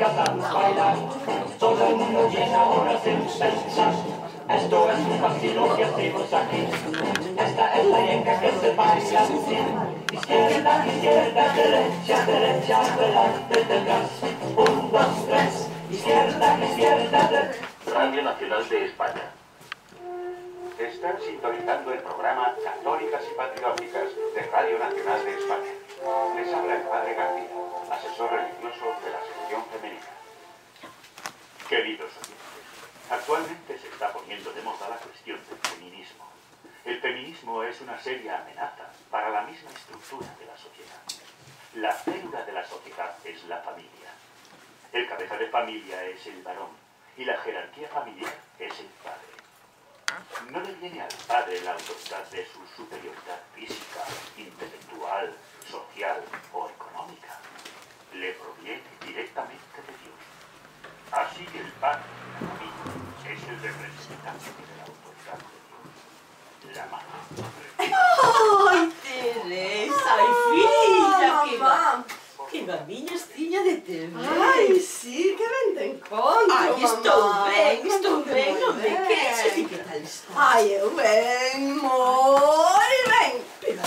encantarnos bailar. Todo el mundo llena ahora sin pensar. Esto es un vacilo que hacemos aquí. Esta es la yenga que se baila así. Izquierda, izquierda, derecha, derecha, delante, detrás. 1, 2, 3. Izquierda, izquierda, derecha. Radio Nacional de España. Están sintonizando el programa Católicas y Patrióticas de Radio Nacional de España. Les habla el Padre García, asesor religioso de la sección femenina. Queridos oyentes, actualmente se está poniendo de moda la cuestión del feminismo. El feminismo es una seria amenaza para la misma estructura de la sociedad. La célula de la sociedad es la familia. El cabeza de familia es el varón y la jerarquía familiar es el padre. No le viene al padre la autoridad de su superioridad física, intelectual, social o económica. Le proviene directamente de Dios. Así que el padre de la familia es el representante de la autoridad de Dios. La madre. Ai, Teresa, ai, filha, que gamiñasciña de te ver. Ai, sí, que ben te encontro, Ai, estou ben, non me ben. queixes, e que tal estás? Ai, eu ben, moi ben. Pero,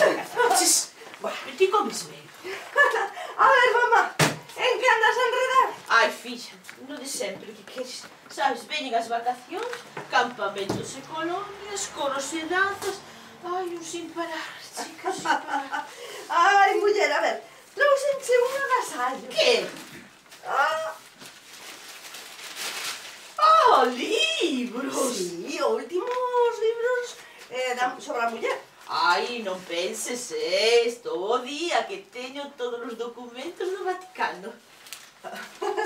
ches, bueno, ti comes ben. A ver, mamá, en que andas a enredar? Ai, filla, non de sempre que queres. Sabes, veñen as vacacións, campamentos e colonias, coros e danzas. Ai, un sin parar, chica, sin parar. Ai, muller, a ver, trouxenche un agasallo. Que? Oh, libros! Sí, últimos libros sobre a muller. Ai, non penses estou o día que teño todos os documentos do Vaticano.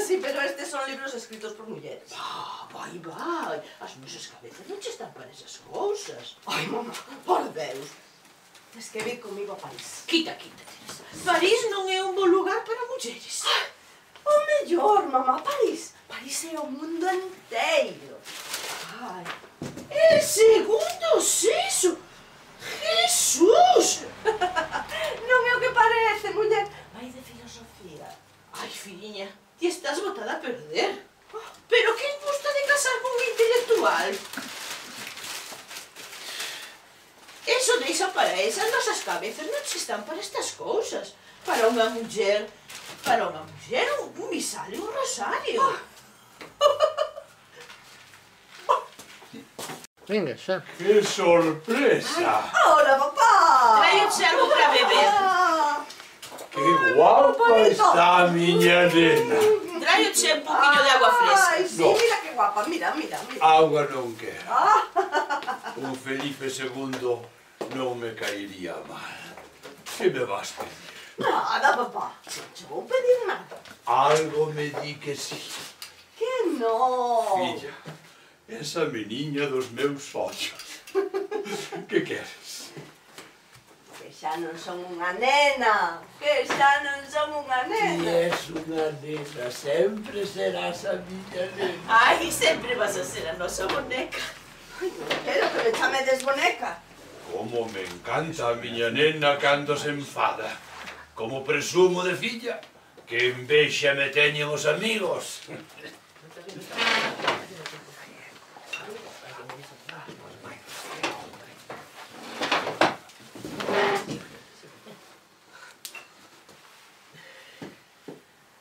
Sí, pero estes son libros escritos por mulleres. Vai, as nosas cabezas non che están para esas cousas. Ai, mamá, por Deus. Tes que vir comigo a París. Quita, Teresa. París non é un bo lugar para mulleres. O mellor, mamá, París. París é o mundo enteiro. Ai, el segundo sexo. Jesús! Non é o que parece, muller. Vai de filosofía. Ai, filliña, ti estás botada a perder. Pero quen gusta de casar con un intelectual? Eso deixa para esas nosas cabezas, non se están para estas cousas. Para unha muller un misal e un rosario. Venga, xa. ¡Qué sorpresa! Hola, papá. Traioche algo para beber. ¡Qué guapa está miña nena! Traioche un poquinho de agua fresca. Ai, sí, No. mira que guapa, mira. Agua non quero. Un Felipe II non me caería mal. Que me vas pedir? Nada, papá. Non te vou pedir nada. Algo me di que sí. Que no. Filla, esa meniña dos meus ollos. Que queres? Que xa non son unha nena. Que xa non son unha Si nena. es unha nena, sempre serás a miña nena. Ai, sempre vas a ser a nosa boneca. Quero que me chamedes boneca. Como me encanta a miña nena cando se enfada. Como presumo de filla, que envexa me teñen os amigos.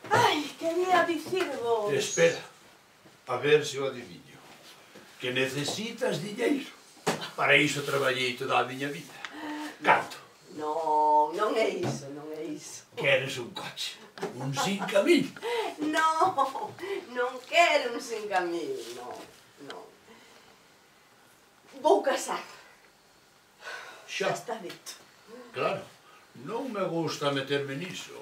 Ai, quería dicirvos. Espera, a ver se o adivinho. Que necesitas diñeiro. Para iso traballei toda a miña vida. Canto? Non é iso, non é iso. Queres un coche? Un 5000? Non quero un 5000, non. Vou casar. Xa, Está dito. claro. Non me gusta meterme niso.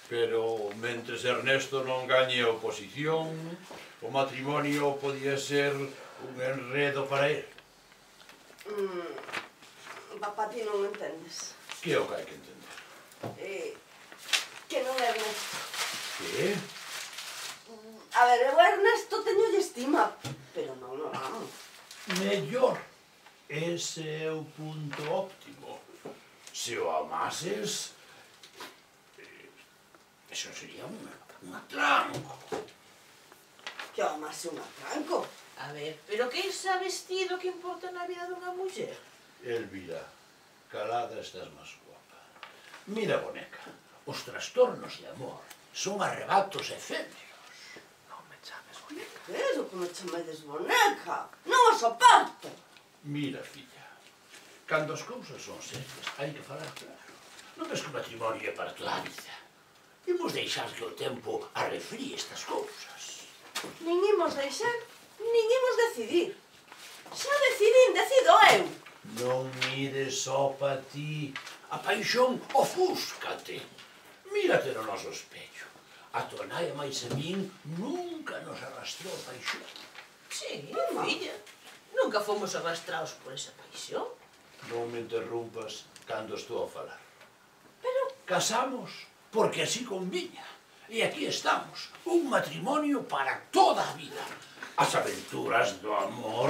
Pero, mentres Ernesto non gañe a oposición, o matrimonio podía ser un enredo para él. Papá, ti non entendes. Que é o que hai que entender? Que non é Ernesto. Que? A ver, eu a Ernesto teñolle estima, pero non nos amo. Mellor. Ese é o punto óptimo. Se o amases, eso sería un atranco. Tómase un atranco. A ver, pero que esa vestido que importa na vida dunha muller? Elvira, calada estás máis guapa. Mira, boneca, os trastornos de amor son arrebatos efémeros. Non me chames boneca. Pero que me chamedes boneca. Non o soporto. Mira, filla, cando as cousas son serias, hai que falar claro. Non ves que o matrimonio é para toda a vida. Imos deixar que o tempo arrefríe estas cousas. Nin imos deixar, nin imos decidir. Xa decidín, decido eu. Non mires só pa ti. A paixón ofúscate. Mírate no noso espello. A tua nai máis a min nunca nos arrastrou a paixón. Sí, filla. Nunca fomos arrastrados por esa paixón. Non me interrumpas cando estou a falar. Pero, Casamos porque así conviña. E aquí estamos, un matrimonio para toda a vida. As aventuras do amor,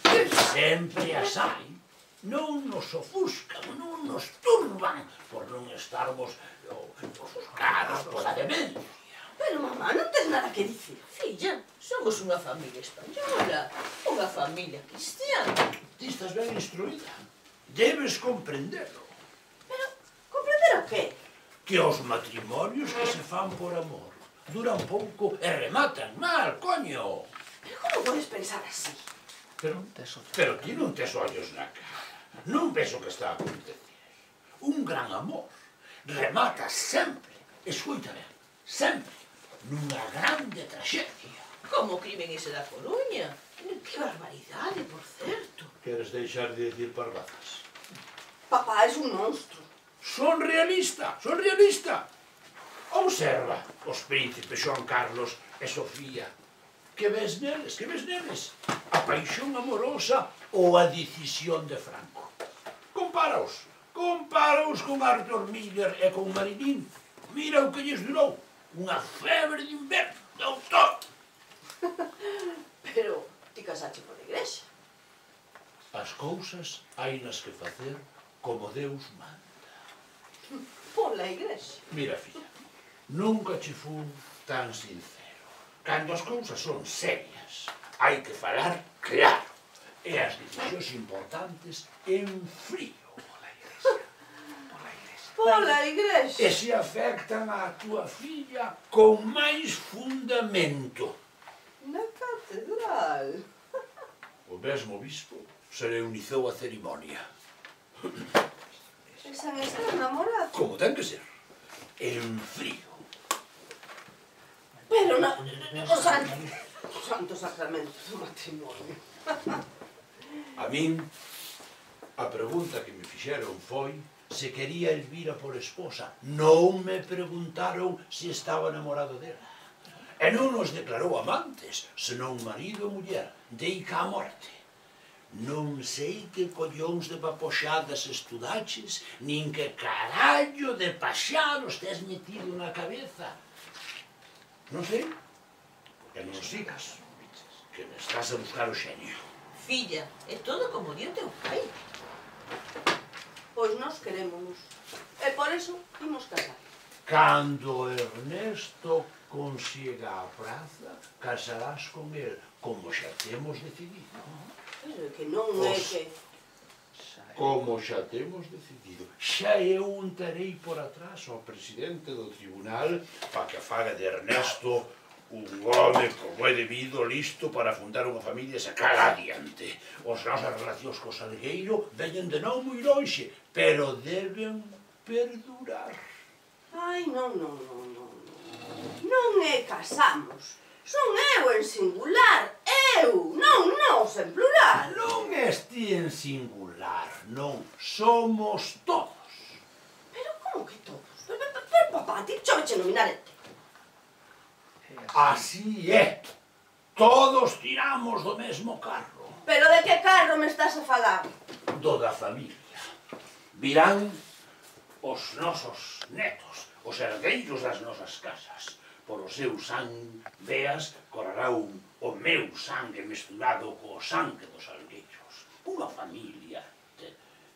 que sempre as hai, non nos ofuscan, non nos turban por non estarmos ofuscados pola demencia. pero mamá, non tes nada que dicir. Filla, somos unha familia española, unha familia cristiana. Ti estás ben instruída. Debes comprenderlo. Pero, comprender o qué? Que os matrimonios que se fan por amor duran pouco e rematan mal, coño. Pero como podes pensar así? Pero ti non tes ollos na cara. Non ves o que está a acontecer. Un gran amor remata sempre, escuita ben, sempre, nunha grande traxedia. Como o crimen ese da Coruña. Que barbaridade, por certo. Queres deixar de dicir parvazas? Papá es un monstro. Son realista, son realista. Observa os príncipes Xoan Carlos e Sofía. Que ves neles, que ves neles? A paixón amorosa ou a decisión de Franco. Compáraos con Arthur Miller e con Marilyn. Mira o que lles durou. Unha febre de inverno, doutor. Pero, ti casache por igrexa. As cousas hainas que facer como Deus manda. Pola igrexa. Mira, filla, nunca che fun tan sincero. Cando as cousas son serias, hai que falar claro. E as decisións importantes en frío. Pola igrexa. E se afectan á túa filla con máis fundamento. Na catedral. O mesmo obispo solemnizou a cerimonia. E sen estar namorado. Como ten que ser? En frío. Pero no, o santo sacramento do matrimonio. A min, a pregunta que me fixeron foi se quería Elvira por esposa. Non me preguntaron se estaba namorado dela. E non nos declarou amantes, senón marido e muller, deica a morte. Non sei que collóns de papoxadas estudaches, nin que carallo de paxaros tes metido na cabeza. Non sei, que non sigas, que me estás a buscar o xenio. Filla, é todo como di o teu pai. Pois nós querémonos. E por eso imos casar. Cando Ernesto consiga a praza, casarás con el, como xa temos decidido. Pero que non é que... Como xa temos decidido. Xa eu untarei por atrás ao presidente do tribunal para que faga de Ernesto un home como é debido, listo para fundar unha familia e sacar adiante. Os nosas relacións co Salgueiro veñen de non moi lonxe, pero deben perdurar. Ai, non. Non é casamos. Son eu en singular. Eu, non nós en plural. Non esti en singular, non. Somos todos. Pero como que todos? Pero papá, ti choveche nominarete. Así é. Todos tiramos do mesmo carro. Pero de que carro me estás a falar? Do da familia. Virán os nosos netos, os herdeiros das nosas casas. Por o seu sangue, veas, correrá o meu sangue mesturado co sangue dos algueiros. Unha familia,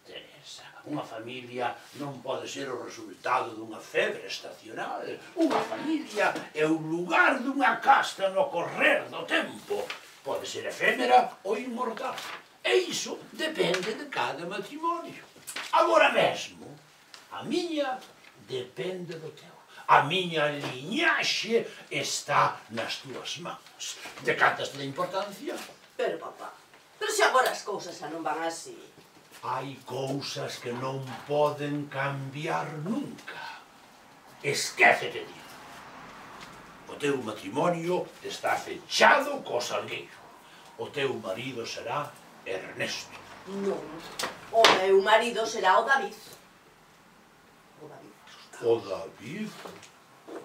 Teresa. pasa. Unha familia non pode ser o resultado dunha febre estacional. Unha familia é o lugar dunha casta no correr do tempo. Pode ser efémera ou inmortal. E iso depende de cada matrimonio. Agora mesmo, a miña depende do teu. A miña liñaxe está nas túas mans. Decantas da importancia? Pero, papá, pero se agora as cousas xa non van así. Hai cousas que non poden cambiar nunca. Esquécete disso. O teu matrimonio está fechado co salgueiro. O teu marido será Ernesto. Non, o meu marido será o David. O David. O David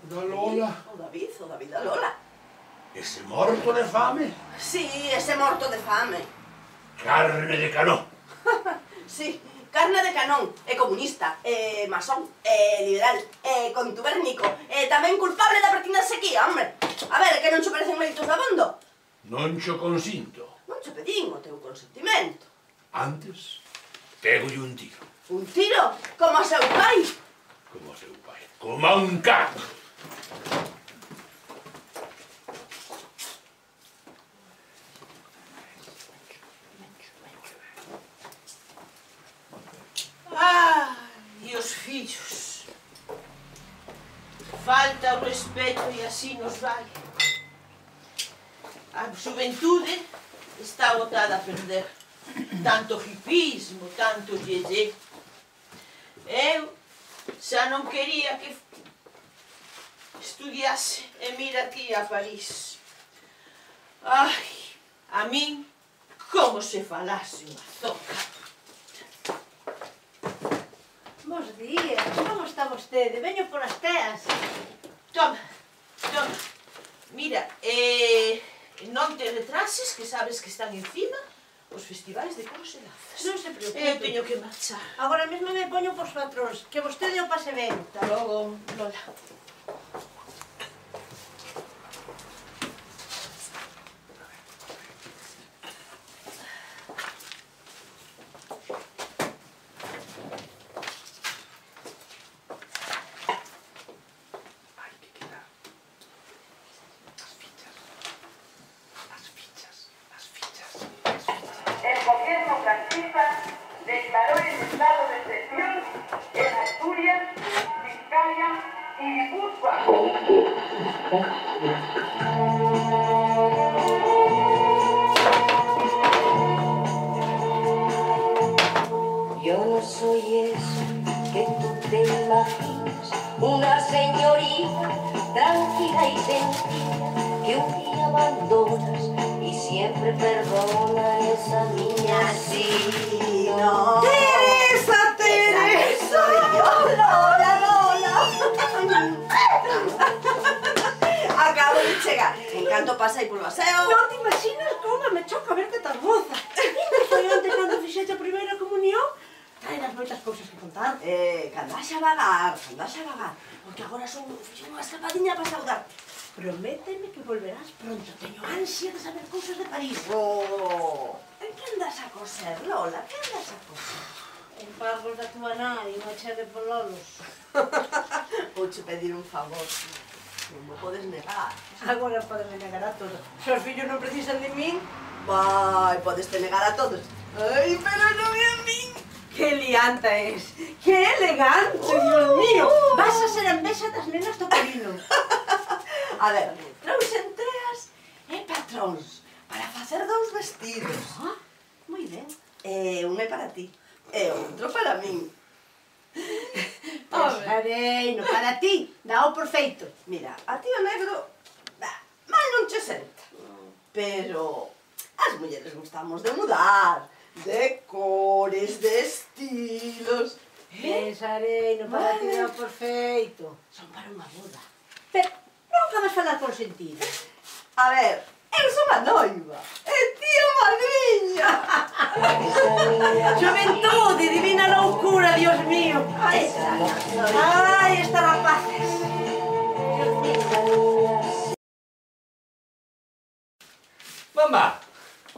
da Lola. O David da Lola. Ese morto de fame. Sí, ese morto de fame. Carne de canón. Sí, carne de canón, é comunista, é masón, é liberal, é contubérnico, é tamén culpable da pertinaz sequía, hombre. A ver, que non che parecen méritos dabondo? Non xo consinto. Non che pedín o teu consentimento. Antes, pego-lle un tiro. Un tiro? Como a seu pai? Como a seu pai. Como a un can. E os fillos. Falta o respeto e así nos vai. A xuventude está botada a perder. Tanto hipismo, tanto yeye. Eu xa non quería que estudiase e mira ti a París. Ai, a min como se falase unha zoca. Bos días, como está vostede? Veño polas teas. Toma, toma. Mira, non te retrases, que sabes que están encima os festivais de coros e danzas. Non se preocupe. Eu teño que marchar. Agora mesmo me poño pos patróns, que vostede o pase ben. Hasta logo, Lola. El gobierno franquista declaró el estado de excepción en Asturias, Vizcaya y Guipúzcoa. Yo no soy eso que tú te imaginas, una señorita tranquila y sencilla que un día abandonas y siempre perdona esa niña así. No. Teresa, Teresa. Soy yo, Lola, Lola. Acabo de chegar. En canto pasei polo aseo. Non te imaginas como me choca verte tan moza. E foi onte cando fixete a primeira comunión. Traerás moitas cousas que contar. Candaxe a vagar, porque agora fixo unha escapadinha para saudarte. Prométeme que volverás pronto. Teño ansia de saber cousas de París. Oh, en que andas a coser, Lola? Que andas a coser? En pargos da túa nai, unha chea de pololos. Vouche pedir un favor. Non me podes negar. Agora podeme negar a todo. Se os fillos non precisan de min, Vai, podes te negar a todos. Ai, pero non é a min. que lianta es. Que elegante, Dios mío. Vas a ser a envexa das nenas do Corino. A ver, trouxen treas e patróns para facer 2 vestidos. Ah, moi ben. Un é para ti e outro para min. Pensarei, no para ti, dao por feito. Mira, a ti o negro, mal non che senta. Pero as mulleres gustamos de mudar, de cores, de estilos. Pensarei, no para ti, dao por feito. Son para unha boda. Pero nunca vas falar con sentido. A ver, eu son a noiva e ti a madriña. Juventude, divina loucura, Dios mío. Ay, ay, estas rapaces. Mamá,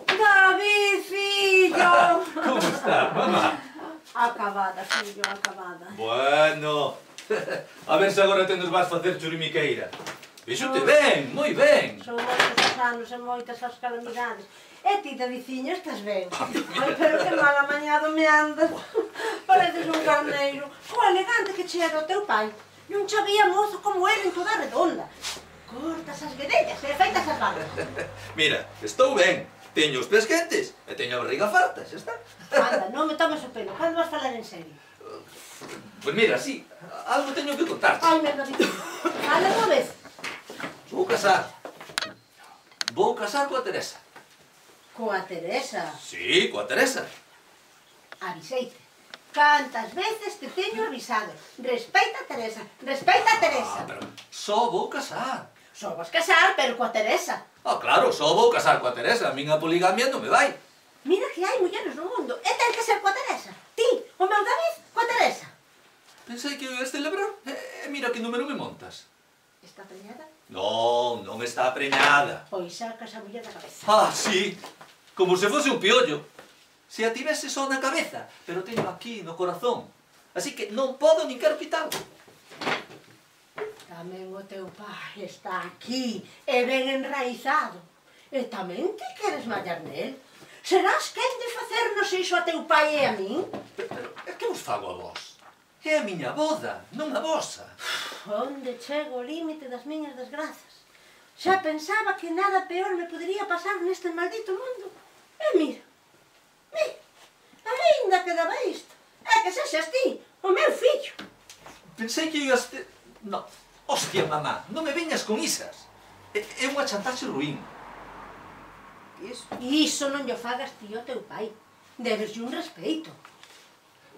David, fillo. ¿cómo está, mamá? A acabada, fillo, acabada. Bueno, a ver se agora te nos vas facer churimiqueira. Vexote ben, moi ben. Son moitos os anos e moitas as calamidades. E ti, Davidciño, estás ben? Ai, pero que mal amañado me andas. Pareces un carneiro. O elegante que che era o teu pai. Non che había mozo como ele en toda a redonda. Cortas as vedellas e feitas as balas. Mira, estou ben. Teño os pés quentes e teño a barriga farta, xa está. Anda, non me tomes o pelo. Cando vas falar en serio? Pois mira, sí, algo teño que contarte. Ai, meu Davidciño. Fala unha vez. Vou casar. Vou casar coa Teresa. Coa Teresa. Sí, coa Teresa. Aviseite. Cantas veces te teño avisado. Respeita a Teresa, respeita a Teresa. Pero só vou casar. Só vas casar, pero coa Teresa. Claro, só vou casar coa Teresa. A minha poligamia non me vai. Mira que hai mulleres no mundo e ten que ser coa Teresa. Ti, o meu David, coa Teresa. Pensei que ias celebrar e mira que número me montas. Está preñada? Non, non está preñada. Pois sacas a muller da cabeza. Sí, como se fose un piollo. Se a tivese só na cabeza, pero teño aquí no corazón. Así que non podo nin quero quitalo. Tamén o teu pai está aquí e ben enraizado. E tamén te queres mallar nel? Serás quen de facernos iso a teu pai e a min? Pero é que vos fago a vos? É a miña boda, non a vosa. Onde chego o límite das miñas desgrazas? Xa pensaba que nada peor me podería pasar neste maldito mundo. E mira, ainda quedaba isto. É que sexas ti, o meu fillo. Pensei que ias ter... Non. Hostia, mamá, non me veñas con isas. É unha chantaxe ruín. Iso non lle fagas ti ao teu pai. Debeslle un respeito.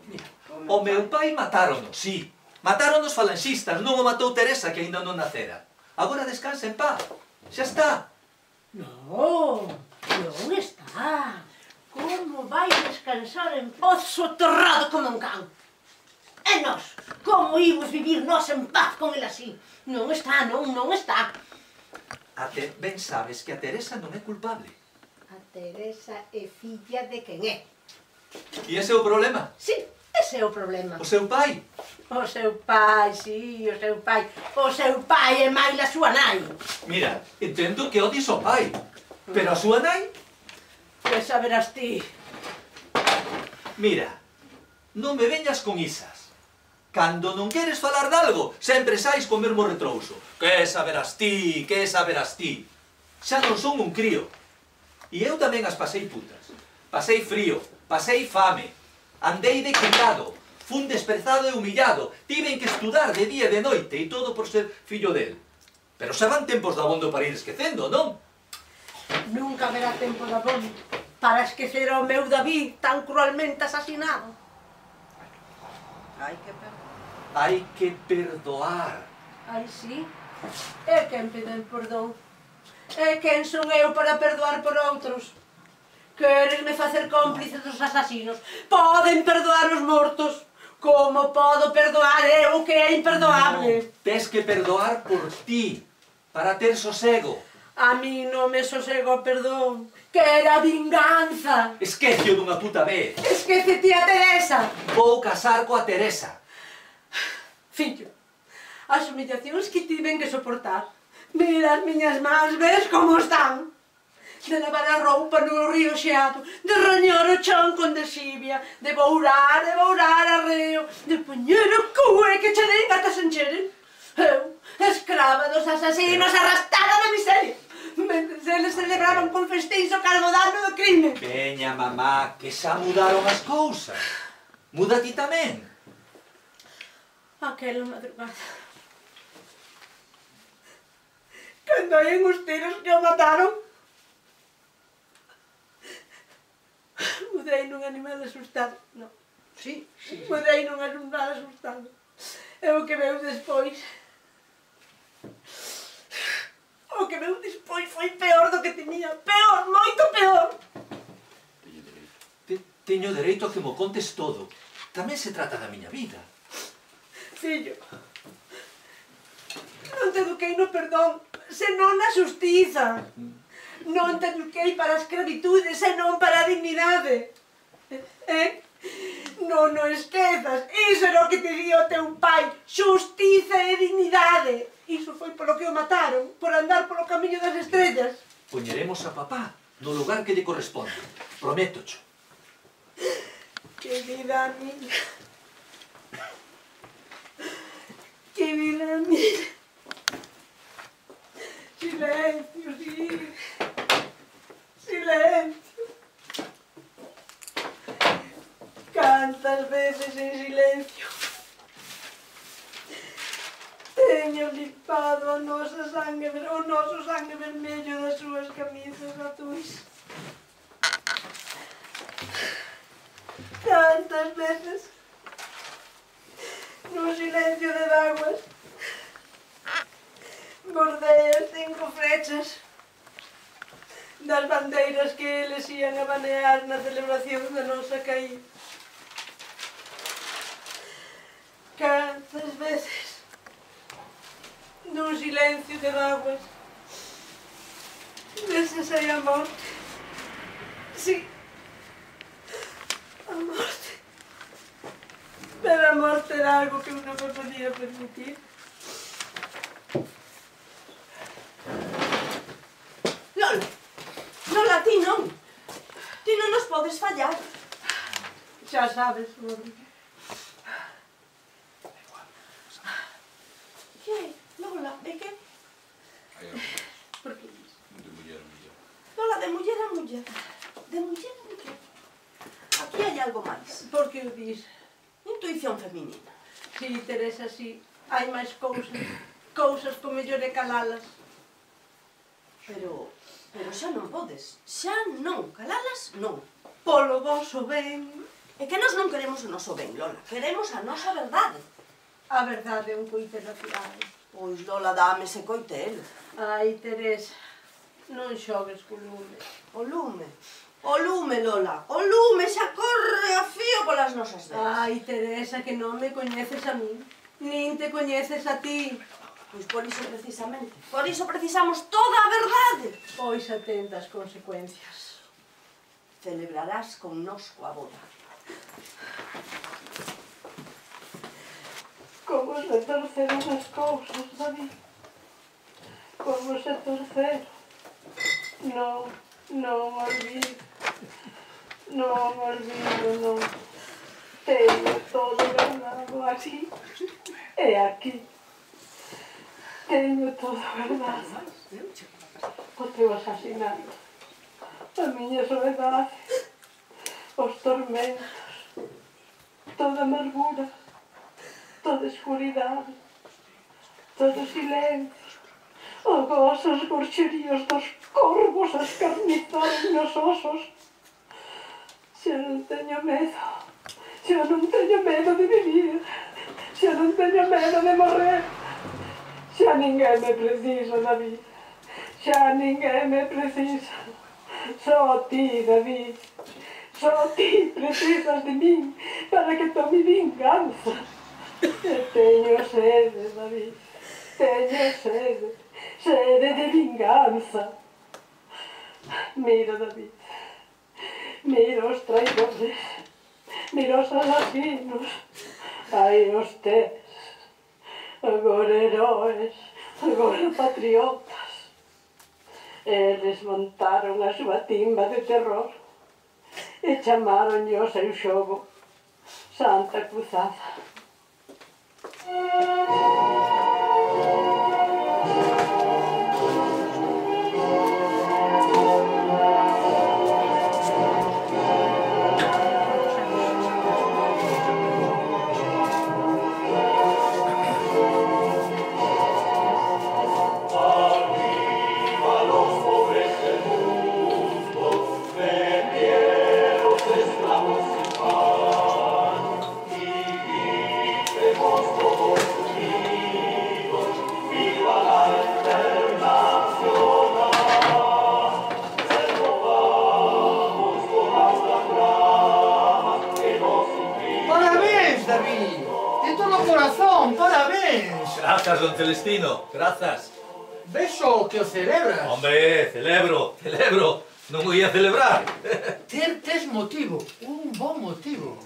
Mira, o meu pai matárono, sí. Mataron os falanxistas, non o matou Teresa, que aínda non nacera. Agora descansa en paz. Xa está. Non está. Como vai descansar en paz soterrado como un can? E nós, como imos vivir nós en paz con el así? Non está, non está. Até ben sabes que a Teresa non é culpable. A Teresa é filla de quen é. E ese é o problema? Sí, ese é o problema. O seu pai? O seu pai, sí, o seu pai. O seu pai é máis a súa nai. Mira, entendo que odies o pai, pero a súa nai? Que saberás ti. Mira, non me veñas con isas. Cando non queres falar de algo, sempre sais co mesmo retrouso. Que saberás ti, que saberás ti. Xa non son un crío. E eu tamén as pasei putas. Pasei frío, pasei fame. Andei de quitado, fun desprezado e humillado. Tiven que estudar de día e de noite, e todo por ser fillo del. Pero xa van tempos de abondo para ir esquecendo, non? Nunca haberá tempo de abondo para esquecer ao meu David tan cruelmente asesinado. Hai que perdoar. Ai, sí? E quen pide perdón? E quen son eu para perdoar por outros? Queresme facer cómplice dos asasinos? Poden perdoar os mortos. Como podo perdoar eu que é imperdoable? Non, tes que perdoar por ti, para ter sosego. A mí non me sosego o perdón. Quero a vinganza. Esquecio dunha puta vez. Esquécete a Teresa. Vou casar coa Teresa. Fillo, as humillacións que tiven que soportar. Mira as miñas mans, ves como están? De lavar a roupa no río xeado, de rañar o chan con desibia, de bourar arreo, de poñer o cue que che den ata se encheren. Eu, escrava dos asasinos, arrastrada na miseria. Mentres eles celebraban con festíns o cargodano do crime. Veña, mamá, que xa mudaron as cousas. Muda ti tamén. Aquela madrugada. Cando oín os tiros que o mataron, mudei nun animal asustado. Non, sí. Mudei nun animal asustado. E o que veu despois... O que veu despois foi peor do que temía. Peor, moito peor. Teño dereito a que mo contes todo. Tamén se trata da miña vida. Fillo, non te eduquei no perdón, senón na xustiza. Non te eduquei para a escravitude, senón para a dignidade. Non o esquezas, iso era o que te dio o teu pai, xustiza e dignidade. Iso foi polo que o mataron, por andar polo camiño das estrellas. Poñeremos a papá no lugar que lle corresponde. Prométocho. Que vida miña. Que vida miña. Silencio, sí. Silencio. Cantas veces en silencio teño limpado o noso sangue vermello das súas camisas azuis. Tantas veces no silencio de dáguas bordei as 5 flechas das bandeiras que eles ian a banear na celebración da nosa caída. Cantas veces nun silencio de dáguas desexei a morte. Sí, a morte. Pero a morte era algo que eu non me podía permitir. Lola, Lola, ti non. Ti non nos podes fallar. Xa sabes, Lola. Que? Lola, é que? Por que dis? De muller a muller. Lola, de muller a muller. De muller a muller. Aquí hai algo máis. Por que o dis? Intuición feminina. Si, Teresa, si. Hai máis cousas. Cousas que o mellor é calalas. Pero xa non podes. Xa non. Calalas, non. Polo voso ben. É que nós non queremos o noso ben, Lola. Queremos a nosa verdade. A verdade é un coite na cidade. Pois, Lola, dame ese coitelo. Ai, Teresa, non xogues co lume. O lume. O lume, Lola. O lume xa corre a fío polas nosas venas. Ai, Teresa, que non me coñeces a mí. Nin te coñeces a ti. Pois por iso precisamente. Por iso precisamos toda a verdade. Pois atenta as consecuencias. Celebrarás connosco a boda. Como se torceron as cousas, David. Como se torceron. Non olvido. Non olvido, non. Teño todo guardado aquí e aquí. Teño todo guardado. O teu asasinato. A miña soledade. Os tormentos. Toda amargura. Toda escuridade, todo silencio, o gozo, os gorxeríos dos corvos a escarnizar nos osos. Xa non teño medo, xa non teño medo de vivir, xa non teño medo de morrer. Xa ninguén me precisa, David, xa ninguén me precisa. Só ti, David, só ti precisas de min para que tome vinganza. Teño sede, David, teño sede, sede de vinganza. Mira, David, mira os traidores, mira os asasinos, aí os tes, agora heróis, agora patriotas. Eles montaron a súa timba de terror e chamaronlle ao seu xogo Santa Cruzada. Grazas, don Celestino, grazas. Vexo que o celebras. Hombre, celebro. Non o ia celebrar. Tes motivo, un bon motivo.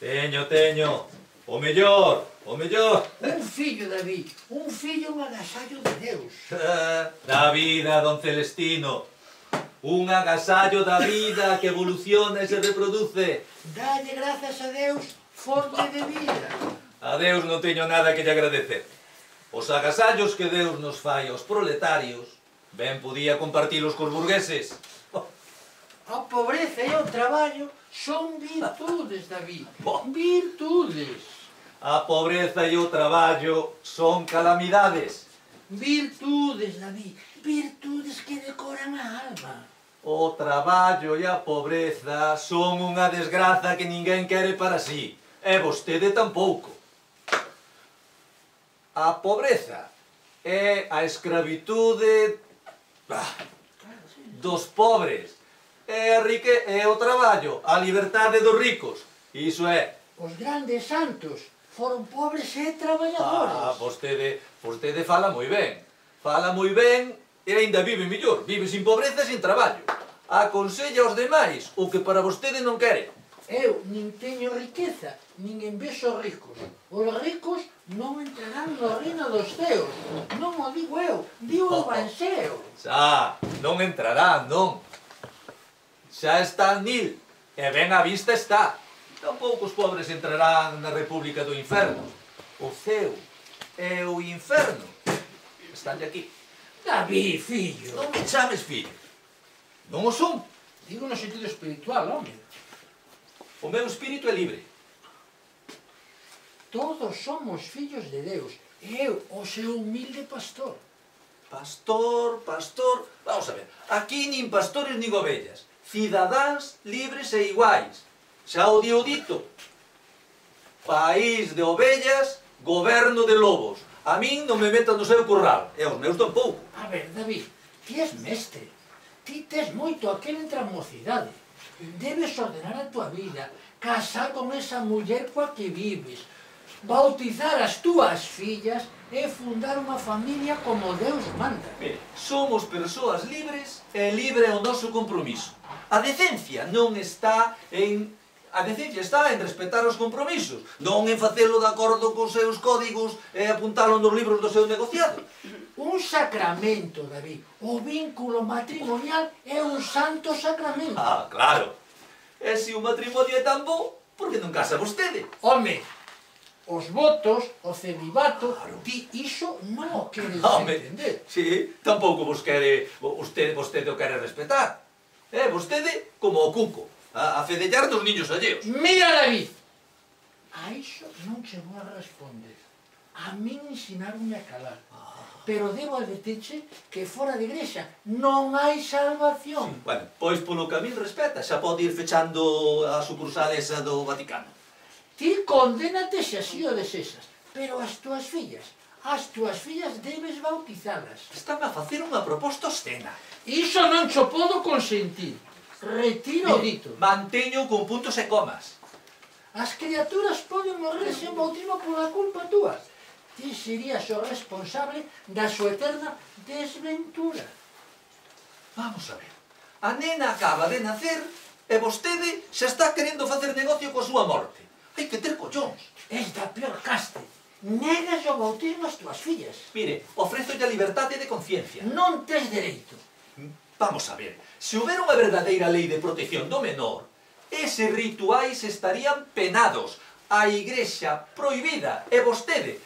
Teño. O mellor. Un fillo, David, un fillo, un agasallo de Deus. Da vida, don Celestino. Un agasallo da vida que evoluciona e se reproduce. Dalle grazas a Deus, fonte de vida. A Deus non teño nada que lle agradecer. Os agasallos que Deus nos fai aos proletarios, ben podía compartilos cos burgueses. A pobreza e o traballo son virtudes, David. Virtudes. A pobreza e o traballo son calamidades. Virtudes, David. Virtudes que decoran a alma. O traballo e a pobreza son unha desgraza que ninguén quere para sí. E vostede tampouco. A pobreza é a escravitude dos pobres. E o traballo, a liberdade dos ricos. Iso é. Os grandes santos foron pobres e traballadores. Vostede fala moi ben. Fala moi ben e aínda vive mellor. Vive sin pobreza e sin traballo. Aconsella aos demais o que para vostede non quere. Eu nin teño riqueza, nin envexo ricos. Os ricos non entrarán no reino dos ceos. Non o digo eu, digo o Evanxeo. Xa, non entrarán, non. Xa están nil, e ben á vista está. Tampouco os pobres entrarán na República do Inferno. O ceo e o inferno están de aquí. David, fillo. Non me chames fillo. Non o son. Digo no sentido espiritual, home. O meu espírito é libre. Todos somos fillos de Deus. Eu, o seu humilde pastor. Pastor. Vamos a ver. Aquí nin pastores nin ovellas. Cidadáns libres e iguais. Xa o dio dito. País de ovellas, goberno de lobos. A min non me metan no seu curral. E aos meus tampouco. A ver, David, ti és mestre. Ti tes moito aquel entre a mocidade. Debes ordenar a tua vida, casar con esa muller coa que vives, bautizar as túas fillas e fundar unha familia como Deus manda. Somos persoas libres e libre é o noso compromiso. A decencia non está en... A decencia está en respetar os compromisos, non en facelo de acordo cos seus códigos e apuntalo nos libros do seu negociado. Un sacramento, David. O vínculo matrimonial é un santo sacramento. Ah, claro. E se o matrimonio é tan bo, por que non casa vostede? Home, os votos, o celibato, ti iso non o queres entender. Sí, tampouco vos quere, vostede o quere respetar. Vostede como o cuco, a fedellar dos niños alleos. Mira, David, a iso non che vou a responder. A min ensinaronme a calar. Pero debo advertirche que fora de igrexa non hai salvación. Sí, bueno, pois polo que a min respeta, xa pode ir fechando a sucursal esa do Vaticano. Ti condénate se así o desexas, pero as túas fillas debes bautizalas. Están a facer unha proposta obscena. Iso non cho podo consentir. Retiro o dito. Manteño con puntos e comas. As criaturas poden morrer sen bautismo pola culpa túa. Ti serías o responsable da súa eterna desventura. Vamos a ver. A nena acaba de nacer e vostede xa está querendo facer negocio coa súa morte. Hai que ter collóns. Es da peor caste. Negas o bautismo ás túas fillas. Mire, ofrezolle a liberdade de conciencia. Non tes dereito. Vamos a ver. Se houbera unha verdadeira lei de protección do menor, eses rituais estarían penados. A igrexa prohibida e vostede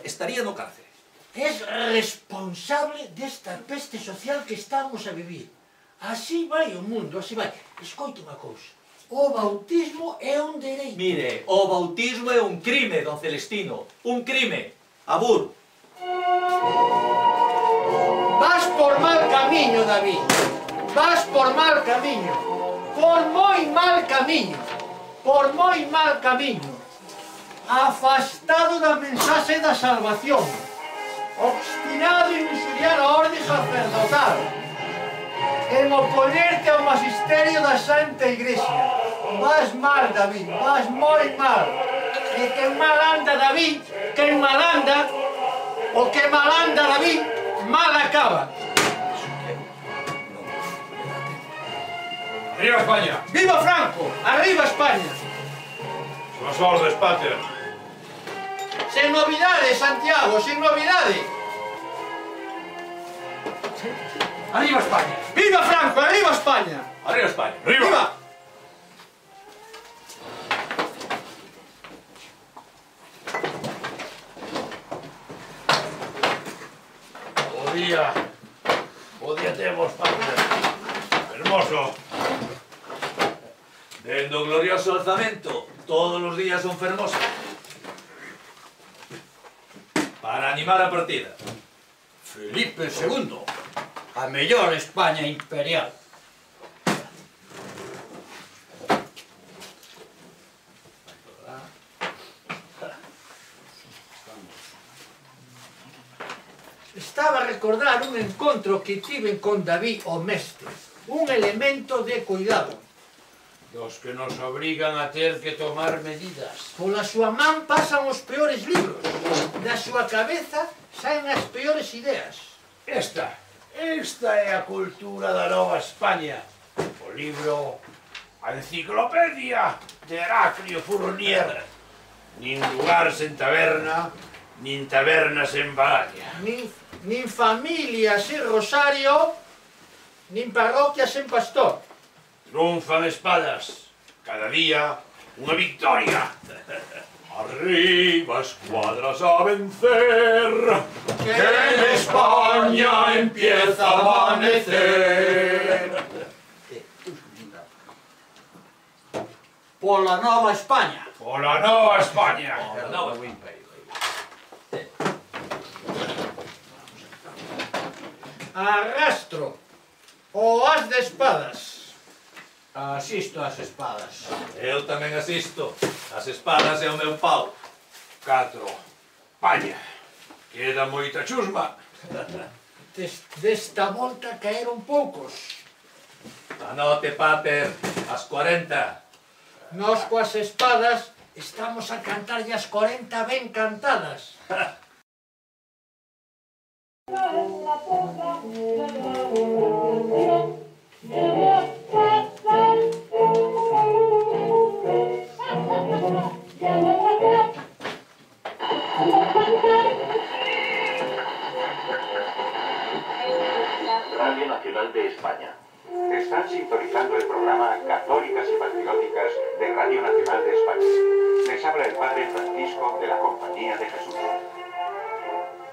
estaría no cárcere. Es responsable desta peste social que estamos a vivir. Así vai o mundo, así vai. Escoite unha cousa. O bautismo é un dereito. Mire, o bautismo é un crime, don Celestino. Un crime. Abur. Vas por mal camiño, David. Vas por mal camiño. Por moi mal camiño. Por moi mal camiño, afastado da mensaxe da salvación, obstinado en inxuriar a orde sacerdotal, en oponerte ao magisterio da Santa Igrexa. Vas mal, David, vas moi mal. E quen mal anda, David, quen mal anda, o que mal anda, David, mal acaba. ¡Arriba España! ¡Viva Franco! ¡Arriba España! Nos ordes, pater. Sen novidade, Santiago, sen novidade. Arriba España! Viva Franco, arriba España. Arriba España! Viva. O día temos, pater. Hermoso. Dende o glorioso alzamento, todos os días son fermosos. Para animar a partida. Felipe II, a mellor España imperial. Estaba a recordar un encontro que tiven con David o mestre. Un elemento de cuidado. Dos que nos obrigan a ter que tomar medidas. Pola súa man pasan os peores libros. Da súa cabeza saen as peores ideas. Esta é a cultura da Nova España. O libro, a enciclopedia de Heraclio Fournier. Nin lugar sen taberna, nin taberna sen balaña. Nin familia sen rosario, nin parroquia sen pastor. Triunfan espadas, cada día unha victoria. Arriba escuadras a vencer, que en España empieza a amanecer. Pola Nova España. Pola Nova España. Arrastro o as de espadas. Asisto ás espadas. Eu tamén asisto. As espadas é o meu pau. 4. Paña. Queda moita chusma. Desta volta caeron poucos. Anote, pater, as 40. Nós coas espadas estamos a cantarlle as 40 ben cantadas. Radio Nacional de España. Están sintonizando el programa Católicas y Patrióticas de Radio Nacional de España. Les habla el Padre Francisco de la Compañía de Jesús.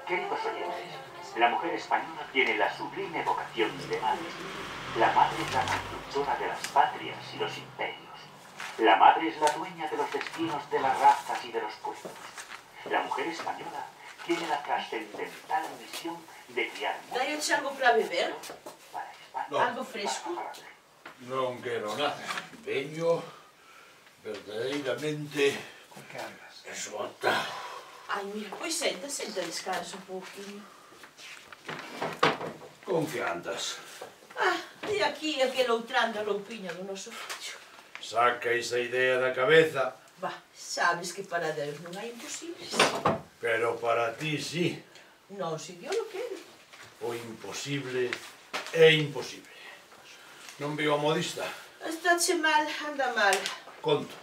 Queridos oyentes, la mujer española tiene la sublime vocación de madre. La madre es la constructora de las patrias y los imperios. La madre es la dueña de los destinos de las razas y de los pueblos. La mujer española tiene la trascendental misión de criar Dalle algo para beber? para España. No. Algo fresco? Non quero nada. Veño verdadeiramente esgotado. Ai, mira, pois senta, descansa un pouquinho. Con que andas? E aquí aquel outrando a loupiña do noso fillo. Saca esa idea da cabeza, Sabes que para Deus non hai imposibles. pero para ti sí. Non, se Dios lo quere. O imposible é imposible. Non veo a modista. Estáche mal, anda mal. Conto.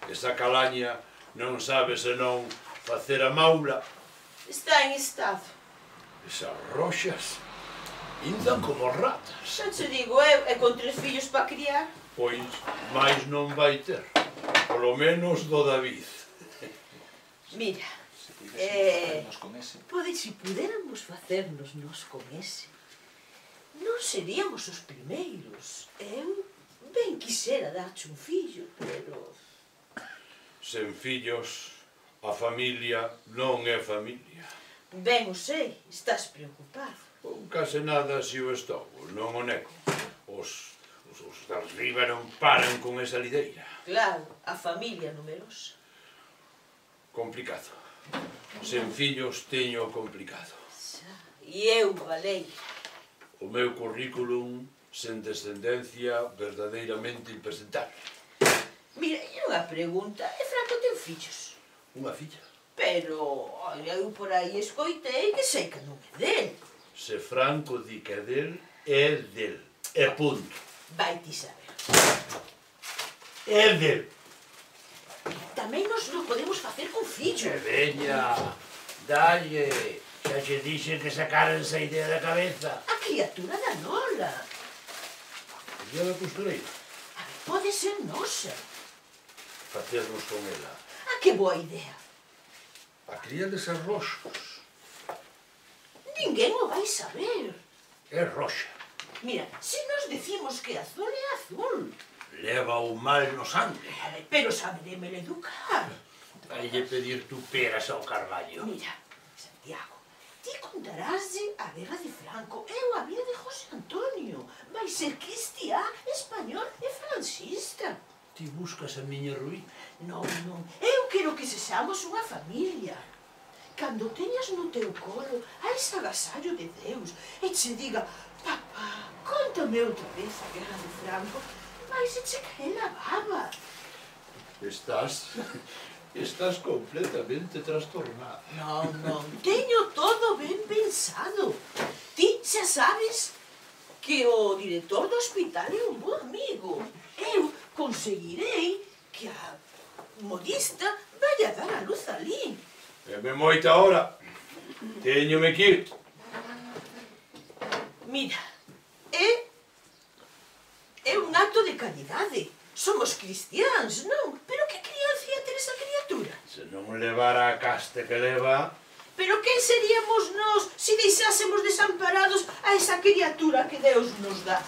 Esa calaña non sabe senón facer a maula. Está en estado. Esas roxas indan como ratas. Xa te digo eu, e con 3 fillos para criar. Pois máis non vai ter. Polo menos do David. Mira, si pudéramos facernos nós con ese, non seríamos os primeiros. Eu ben quisera darche un fillo, pero... Sen fillos, a familia non é familia. Ben o sei, estás preocupado. Ou case nada se o estou, non o nego. Os de arriba non paran con esa lideira. Claro, a familia numerosa. Complicado. Sen fillos teño complicado. E eu, valei. O meu currículum sen descendencia verdadeiramente impresentable. Mira, e unha pregunta, e Franco ten fillos? Unha filla. Pero, eu por aí escoitei que sei que non é del. Se Franco di que é del, é del. E punto. Vai ti saber. É del. Tamén nos lo podemos facer con fillo. Veña, dalle. Xa che dixen que sacaran esa idea da cabeza. A criatura da Lola. Día da costureira. A ver, pode ser nosa. Facernos con ela. Ah, que boa idea. A cría de ser roxos. Ninguén o vai saber. É roxa. Mira, se nos decimos que azul é azul. Leva o mal no sangue. A ver, pero saberemelo educar. Vaille pedir tu peras ao Carballo. Mira, Santiago, ti contaráslle a guerra de Franco e a vida de José Antonio. Vai ser cristiá, español e francista. Ti buscas a miña ruína. Non, non, eu quero que sexamos unha familia. Cando teñas no teu colo a ese agasallo de Deus e che diga: papá, contame outra vez a guerra de Franco, vai se che cae na baba. Estás completamente trastornada. Non, non, teño todo ben pensado. Ti xa sabes que o director do hospital é un bo amigo. Eu conseguirei que a modista vaya a dar a luz ali. Veme moita hora. Teñome que ir. Mira, é un acto de caridade. Somos cristiáns, non? Pero que crianza ia ter esa criatura? Se non levara a caste que leva... Pero quen seríamos nós se deixásemos desamparados a esa criatura que Deus nos dá?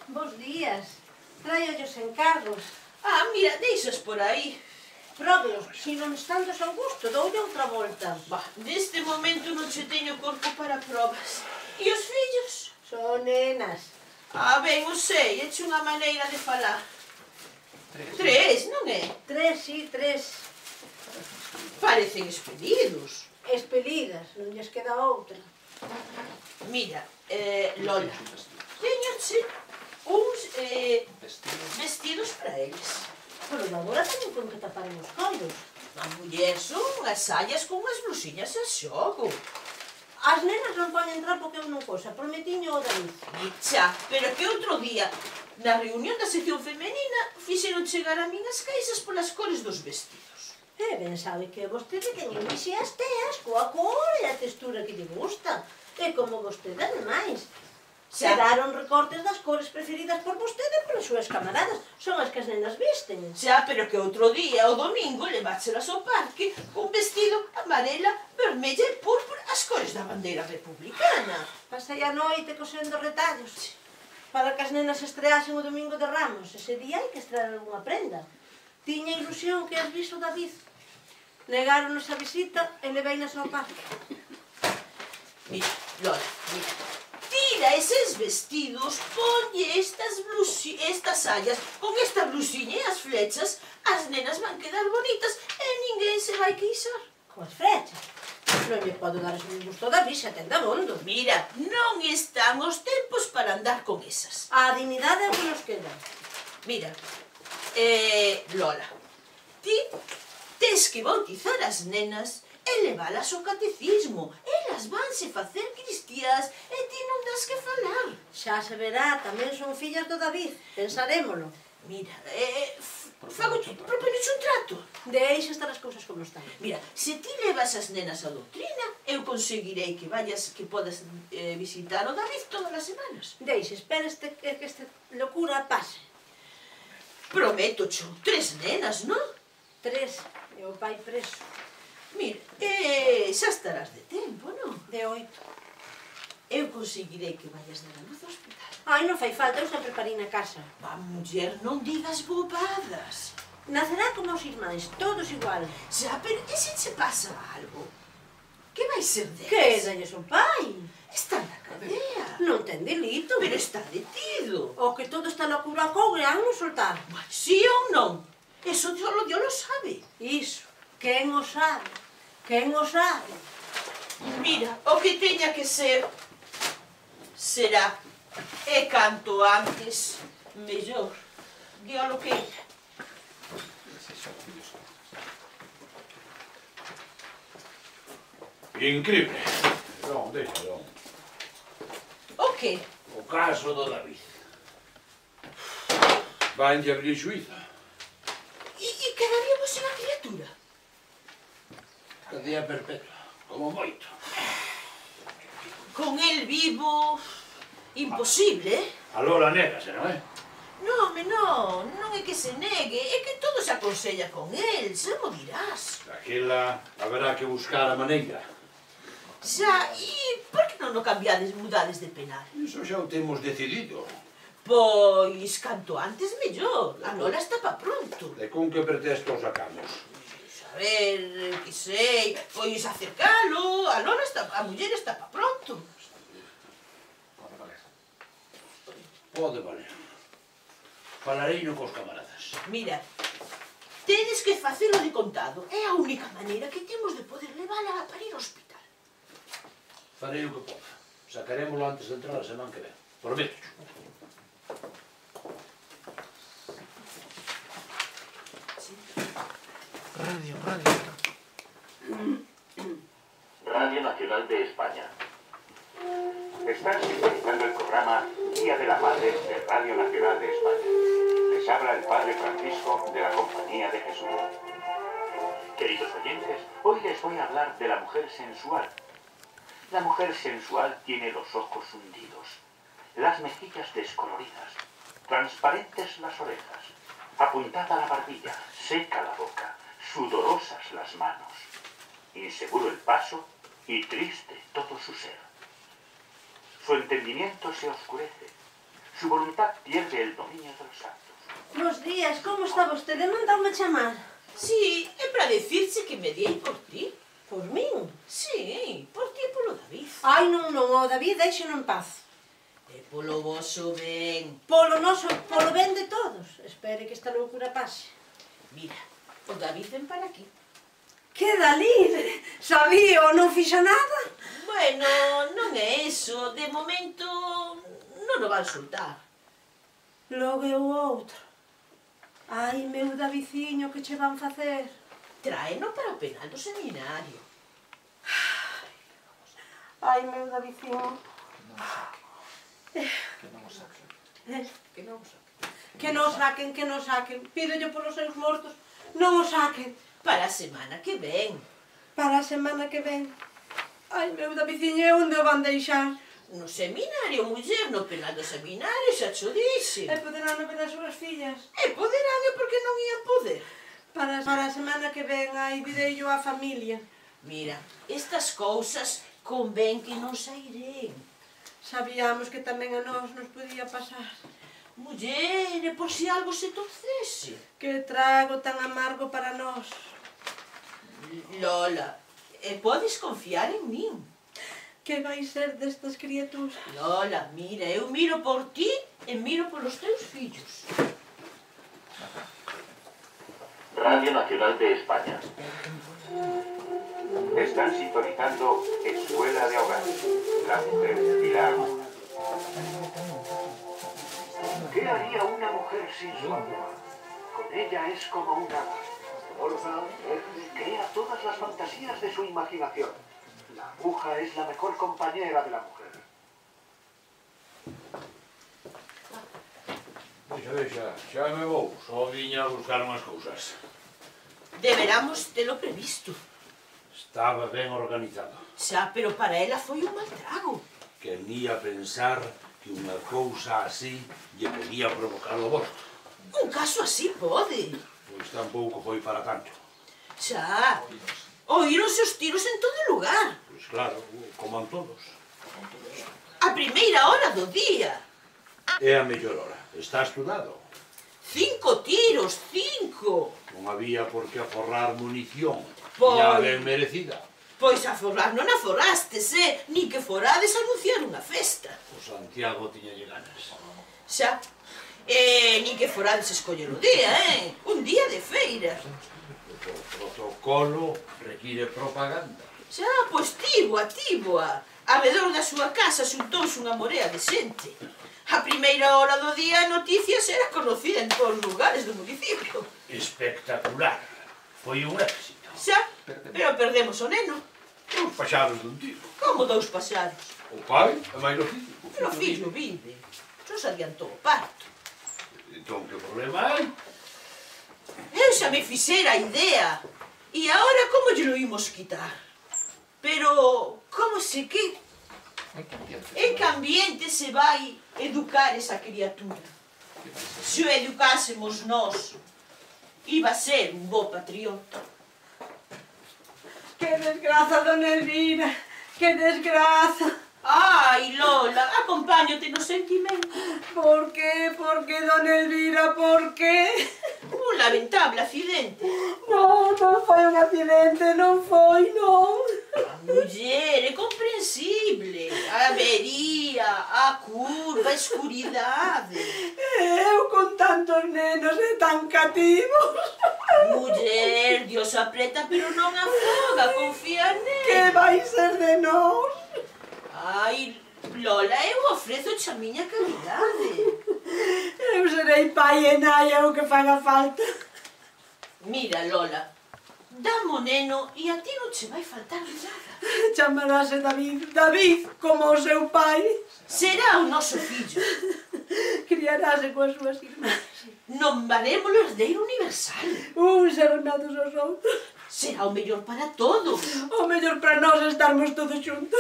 Bos días. Traio os encargos. Ah, mira, deixas por aí. Próbeos, se non están do seu gusto, doulle outra volta. Bah, neste momento non che teño corpo para probas. E os fillos? Son nenas. Ah, ben, o sei, eche unha maneira de falar. Tres, non é? 3, sí, 3. Parecen expelidos. Expelidas, non lles queda outra. Mira, Lola, teñoche uns vestidos para eles. Pero agora teñen con que tapar os collos. A muller son unhas sallas con unhas blusiñas a xogo. As nenas non poden entrar porque eu non cosa, prometiño o David. Xa, pero que outro día, na reunión da sección femenina, fixeron chegar a min as caixas polas cores dos vestidos. Ben sabe que vostede ten elixe as teas coa cor e a textura que lle gusta. E como vostede, ademais, quedaron recortes das cores preferidas por vostede polas súas camaradas. Son as que as nenas visten. Xa, pero que outro día, o domingo, leváchelas ao parque con vestido amarela, vermella e púrpura, as cores da bandeira republicana. Pasei a noite cosendo retallos para que as nenas estreasen o domingo de Ramos. Ese día hai que estrear algunha prenda. Tiña ilusión que as viso David. Negaronos a visita e leveinas ao parque. Mira, Lola, mira. Tira eses vestidos, ponlle estas sallas con esta blusiña e as flechas, as nenas van quedar bonitas e ninguén se vai queixar. Coas flechas? Non lle podo dar ese gusto a David, se ten dabondo. Mira, non están os tempos para andar con esas. A dignidade é o que nos queda. Mira, Lola, ti tes que bautizar as nenas e levalas ao catecismo. Elas vanse facer cristiás e ti non das que falar. Xa se verá, tamén son fillas do David. Pensarémolo. Mira, propoñoche un trato. Deixa estar as cousas como están. Mira, se ti levas as nenas á doutrina, eu conseguirei que podas visitar o David todas as semanas. Deixa, espera que esta locura pase. Prometo, cho, 3 nenas, non? 3, e o pai preso. Mira, xa estarás de tempo, non? De 8. Eu conseguirei que vayas dar a luz ao hospital. Ai, non fai falta, eu sempre parei na casa. Va, muller, non digas bobadas. Nacerá como os irmáns, todos igual. Xa, pero e se che pasa algo? Que vai ser deles? Que dalles o pai? Está na cadea. Non ten delito. Pero está detido. O que todo está locura co gran non soltar. Si ou non? Eso solo Dios lo sabe. Iso, quen o sabe? Quen o sabe? Mira, o que teña que ser, será. E canto antes, mellor. Dios lo queira. Increíble. Non, deixa, non. O que? O caso do David. Van de abrir xuíza. E quedaríamos en a criatura? Cadea perpetua, como moito. Con el vivo... imposible, eh? A Lola négase, non é? Non, home, non é que se negue, é que todo se aconsella con el, xa mo dirás. Daquela haberá que buscar a maneira. Xa, e por que non o cambiades, mudades de penal? Iso xa o temos decidido. Pois, canto antes, mellor. A Lola está pa pronto. E con que pretexto o sacamos? A ver, que sei, pois acercalo. A Lola está, a muller está pa pronto. Pode valer. Falarei no cos camaradas. Mira, tedes que facelo de contado. É a única maneira que temos de poder levala a parir ao hospital. Farei o que poda. Sacarémoslo antes de entrar a semana que ven. Prometo. Radio Nacional de España. Están sintonizando el programa Día de la Madre de Radio Nacional de España. Les habla el Padre Francisco de la Compañía de Jesús. Queridos oyentes, hoy les voy a hablar de la mujer sensual. La mujer sensual tiene los ojos hundidos, las mejillas descoloridas, transparentes las orejas, apuntada la barbilla, seca la boca, sudorosas las manos, inseguro el paso y triste todo su ser. Su entendimiento se oscurece, su voluntad pierde el dominio de los actos. Bos días, como está vostede? Mandoume chamar. Sí, é para decirse que me diei por ti. Por min? Sí, por ti e polo David. Ai, non, o David, deixo-no en paz. E polo voso ben. Polo noso, polo ben de todos. Espere que esta loucura pase. Mira, o David ven para aquí. Queda libre. Sabío, non fixo nada. Bueno, non é eso. De momento non o van soltar. Logo é o outro. Ai, meu Davidciño, que che van facer? Tráeno para o penal do seminario. Ai, meu Davidciño. Que non o saquen. Que non o saquen. Que non saquen. Pídolle polos seus mortos. Non o saquen. Para a semana que ven. Para a semana que ven. Ai, meu Davidciño, e onde o van deixar? No seminario, muller, no penal do seminario, xa cho dixe. E poderán ver as súas fillas. E poderán, e por que non ian poder? Para a semana que ven, ai, direi-yo á familia. Mira, estas cousas convén que non sairen. Sabíamos que tamén a nós nos podía pasar. Muller, e por si algo se torcese. Que trago tan amargo para nós. Lola, e podes confiar en min. Que vai ser destas criaturas? Lola, mira, eu miro por ti e miro polos teus fillos. Radio Nacional de España. Están sintonizando Escuela de Hogar, la mujer y la aguja. ¿Qué haría una mujer sin su aguja? Con ella es como un hada. Forza, crea todas las fantasías de su imaginación. La aguja es la mejor compañera de la mujer. Xa me vou. Só viña a buscar unhas cousas. Deberamos telo previsto. Estaba ben organizado. Xa, pero para ela foi un mal trago. Que nia pensar que unha cousa así lle podía provocar o aborto. Un caso así pode. Pois tampouco foi para tanto. Xa, oíronse os tiros en todo lugar. Pois claro, como en todos. A primeira hora do día. É a mellor hora. Está estudado. 5 tiros, 5. Non había por que aforrar munición. Pois- Ya ben merecida. Pois aforrar non aforrastes, nin que forades a anunciar unha festa. O Santiago tiñalle ganas. Xa, nin que forades escoller o día, un día de feira. O protocolo require propaganda. Xa, pois tíboa. A redor da súa casa xuntouse unha morea de xente. A primeira hora do día a noticias era conocida en todos os lugares do municipio. Espectacular. Foi un éxito. Xa, pero perdemos o neno. 2 paxaros dun tiro. Como 2 paxaros? O pai é máis o fillo. Pero o fillo vive. Só se adiantou o parto. Entón, que problema hai? Eu xa me fixera a idea. E agora como lle lo imos quitar? Pero, como se que... En que ambiente se vai educar esa criatura? Se o educásemos nós, iba a ser un bo patriota. Que desgraza, dona Elvira, que desgraza. Ai, Lola, acompáñote no sentimento. Por qué, dona Elvira, por qué? Un lamentable accidente. Non foi un accidente, non foi, non. Muller, é comprensible. A avería, a curva, a escuridade. Eu con tantos nenos e tan cativos. Muller, Dios apreta pero non afoga, confía nel. Que vai ser de nós? Ai, Lola, eu ofrezo a miña caridade. Eu serei pai e nai o que faga falta. Mira, Lola, dame o neno e a ti non che vai faltar nada. Chamarase David, como o seu pai. Será o noso fillo. Criarase coas súas irmás. Non varemos o herdeiro universal. Uns hermanos aos outros. Será o mellor para todos. O mellor para nós estarmos todos xuntos.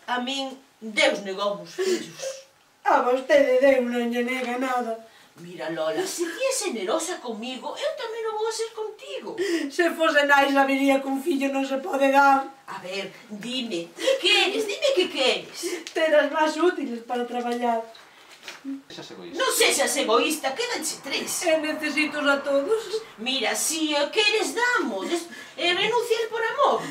A min, Deus negou os fillos. A vostede Deus non lle nega nada. Mira, Lola, se ti é generosa comigo, eu tamén o vou a ser contigo. Se fose nai sabería que un fillo non se pode dar. A ver, dime, que queres? Dime que queres. Ter as máis útiles para traballar. Non sexas egoísta, quédanche 3. E necesitos a todos. Mira, si o queres damos, renunciar por amor.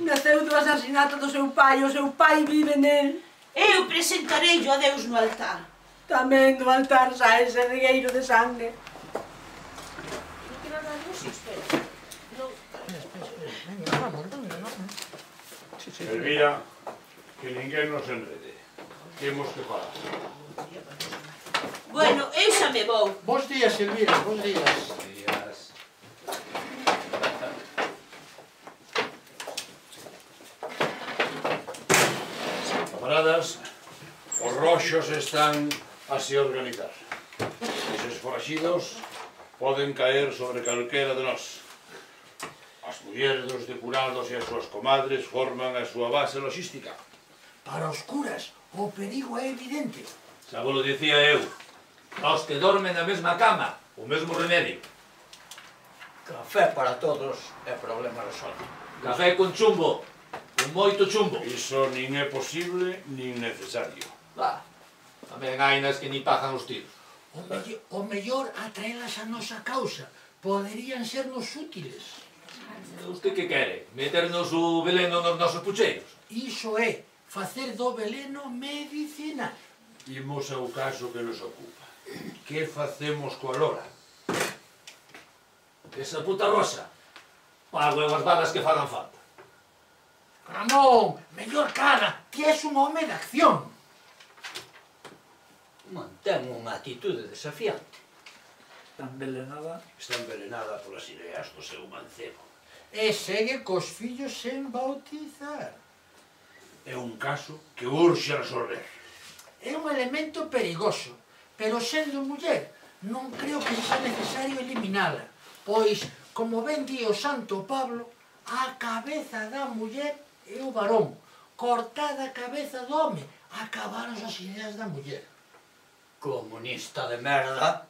Naceu do asasinato do seu pai, o seu pai vive nel. Eu presentarei a Deus no altar. Tamén do altar sae ese regueiro de sangue. Elvira, que ninguén nos enrede. Temos que falar. Bueno, eu xa me vou. Bos días, Elvira, bos días. Camaradas, os roxos están a se organizar. Eses foraxidos poden caer sobre calquera de nós. As mulleres dos depurados e as súas comadres forman a súa base logística. Para os curas, o perigo é evidente. Xa vos lo dicía eu. Os que dormen na mesma cama, o mesmo remedio. Café para todos é problema resolto. Café con chumbo, con moito chumbo. Iso nin é posible nin necesario. Tamén hai nas que ni pagan os tiros. O mellor atraelas a nosa causa. Poderían sernos útiles. Usted que quere? Meternos o veleno nos nosos pucheiros? Iso é, facer do veleno medicinal. Imos ao caso que nos ocupa. Que facemos coa Lora? Esa puta rosa. Pago eu as balas que fagan falta. Ramón, mellor cara, ti és un home de acción. Mantén unha atitude desafiante. Está envenenada polas ideas do seu mancebo. E segue cos fillos sen bautizar. É un caso que urxe resolver. É un elemento perigoso, pero sendo muller, non creo que sexa necesario eliminala, pois, como ben di o santo Pablo, a cabeza da muller é o varón, cortada a cabeza do home, acabaron as ideas da muller. Comunista de merda,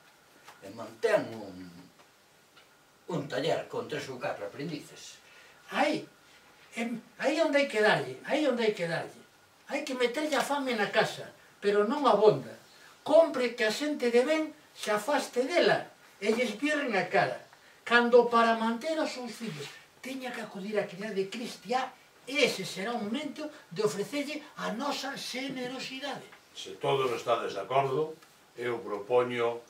e mantén un taller con 3 ou 4 aprendices. Aí onde hai que darlle, Hai que meterlle a fame na casa, pero non abonda. Compre que a xente de ben se afaste dela e lle espirren a cara. Cando para manter os seus fillos teña que acudir a criade cristiá, ese será o momento de ofrecerlle a nosa generosidade. Se todos estades de acordo, eu propoño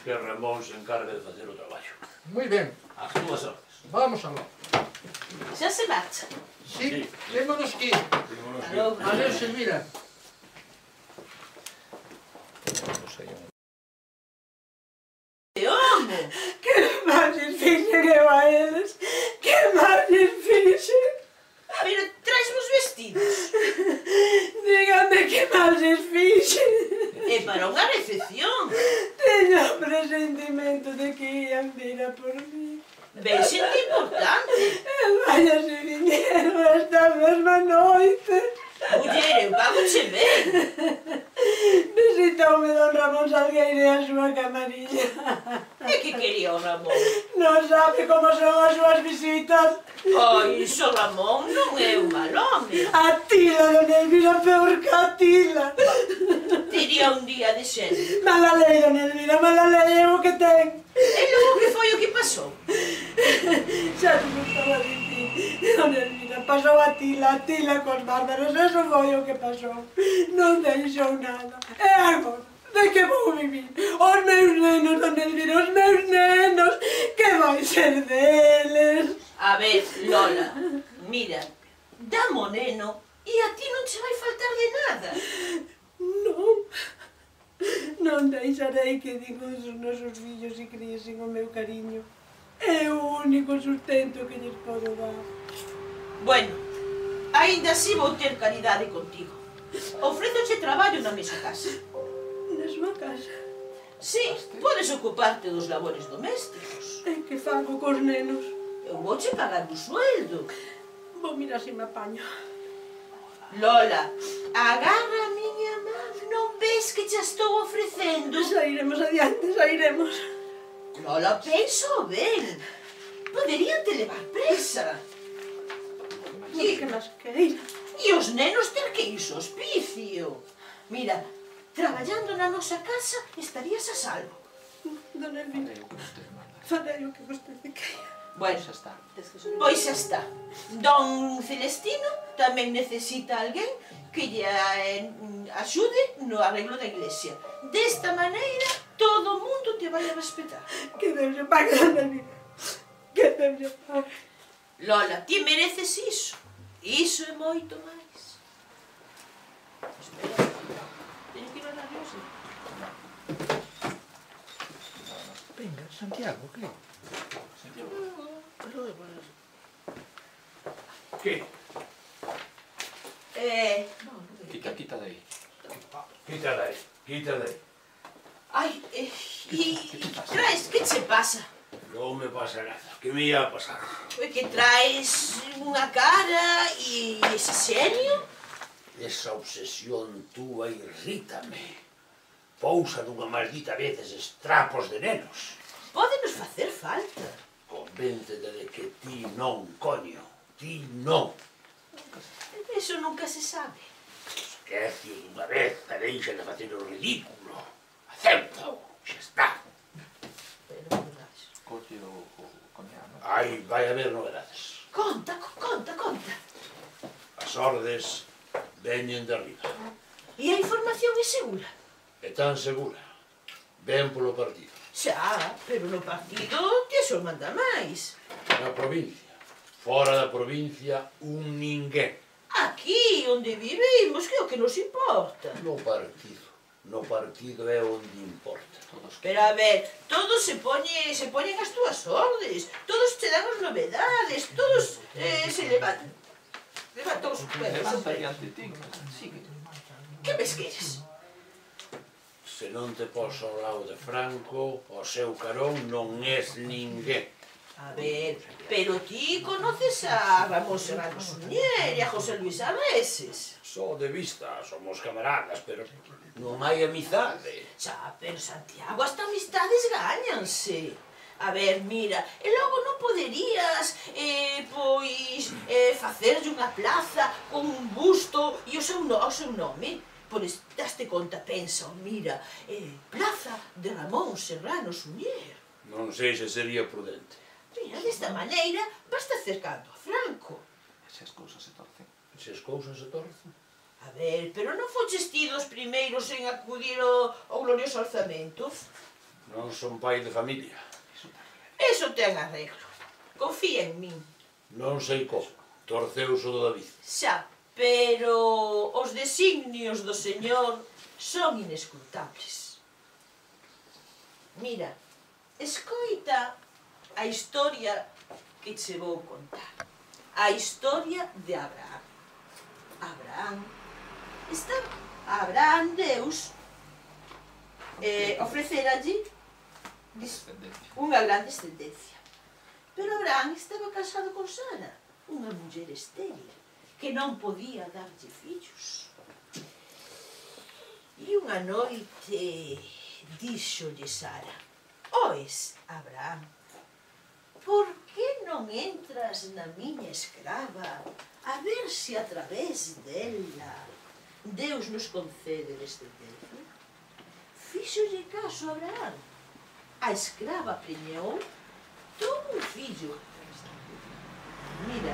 que Ramón se encargue de facer o traballo. Moi ben. As túas ordes. Vamos aló. Xa se marcha. Sí, témonos que ir. Adeus, Elvira. Home! Que máis lles fixen eu a eles? Que máis lles fixen? Pero traes vos vestidos. Nin se fixe. É para unha recepción. Teño o presentimento de que ian vir a por mí. Ben xente importante. Vaya se viñeron esta mesma noite. Muller, eu pagoche ben. Visitoume don Ramón Salgueiro e a súa camarilla. E que quería o Ramón? Non sabe como son as súas visitas. Ai, xo Ramón non é un mal home. A tila, don Elvira, peor que a tila. Tería un día de xente. Mala lei, don Elvira, mala lei é o que ten. E logo que foi o que pasou? Xa se me estaba a dicir. Don Elvira, pasou a tila cos bárbaros, eso foi o que pasou. Non deixou nada. E agora, de que vou vivir? Os meus nenos, don Elvira, os meus nenos, que vai ser deles? A ver, Lola, mira, dame o neno e a ti non che vai faltar de nada. Non deixarei que digan os nosos fillos e criesen o meu cariño. É o único sustento que lles podo dar. Bueno, aínda así vou ter caridade contigo. Ofrézoche traballo na mesma casa. Na súa casa? Sí, podes ocuparte dos labores domésticos. E que fago cos nenos? Eu vouche pagar un sueldo. Vou mirar se me apaño. Lola, agarra a miña man, non ves que xa estou ofrecendo? Sairemos adiante, sairemos. Lola, penso ben. Poderían te levar presa. E que máis queira? E os nenos ter que ir ao hospicio. Mira, traballando na nosa casa estarías a salvo. Don Elvira, farei o que vostede queira. Bueno, pois xa está. Don Celestino tamén necesita alguén que lle axude no arreglo da iglesia. Desta maneira, todo o mundo te vai a respetar. Que Deus lle pague, don Elvira. Que Deus lle pague. Lola, ti mereces iso. Iso é moito máis. Espera, teño que ir a la diosa. Venga, Santiago, que? Que? Quita de aí. Quita de aí. Ai, traes, que che pasa? Non me pasa nada. Que me ia a pasar? Que traes unha cara e ese xenio? Esa obsesión túa irrítame. Pousa dunha maldita vez eses trapos de nenos. Pódenos facer falta. Convéncete de que ti non, coño. Ti non. Eso nunca se sabe. Esquece dunha vez e deixa de facer o ridículo. Acepta-o, xa está. Pero verdades. Colle o coñá, non? Ai, vai haber novedades. Conta. As ordes veñen de arriba. E a información é segura? É tan segura. Ven polo partido. Xa, pero no partido ti só manda máis. Na provincia. Fora da provincia, un ninguén. Aquí, onde vivimos, que é o que nos importa. No partido. No partido é onde importa. Pero a ver, todos se poñen as túas ordes, todos te dan as novedades, todos se levantan os pelos. Que ves que eres? Se non te poso ao lado de Franco, o seu carón non és ninguén. A ver, pero ti conoces a Ramón Serrano Suñer e a José Luis Arreses. Só de vista, somos camaradas, pero non hai amizade. Xa, pero Santiago, as amistades gáñanse. A ver, mira, e logo non poderías, facerlle unha plaza con un busto e o seu nome? Pois, daste conta, pensa, mira, Plaza de Ramón Serrano Suñer. Non sei se sería prudente. Mira, desta maneira, basta acercando a Franco. Se as cousas se torcen. Se as cousas se torcen. A ver, pero non foches ti dos primeiros en acudir ao glorioso alzamento? Non son pai de familia. Eso ten arreglo. Confía en min. Non sei como. Torceus o do David. Xa, pero os designios do Señor son inescrutables. Mira, escoita a historia que che vou contar. A historia de Abraham. Abraham estaba Abraham Deus ofreceralle unha gran descendencia. Pero Abraham estaba casado con Sara, unha muller estéril, que non podía darlle fillos. E unha noite díxolle Sara: oes, Abraham, por que non entras na miña escrava a ver se a través dela Deus nos concede descendencia? Fíxolle caso a Abraham. A escrava preñou, tuvo un fillo. Mira,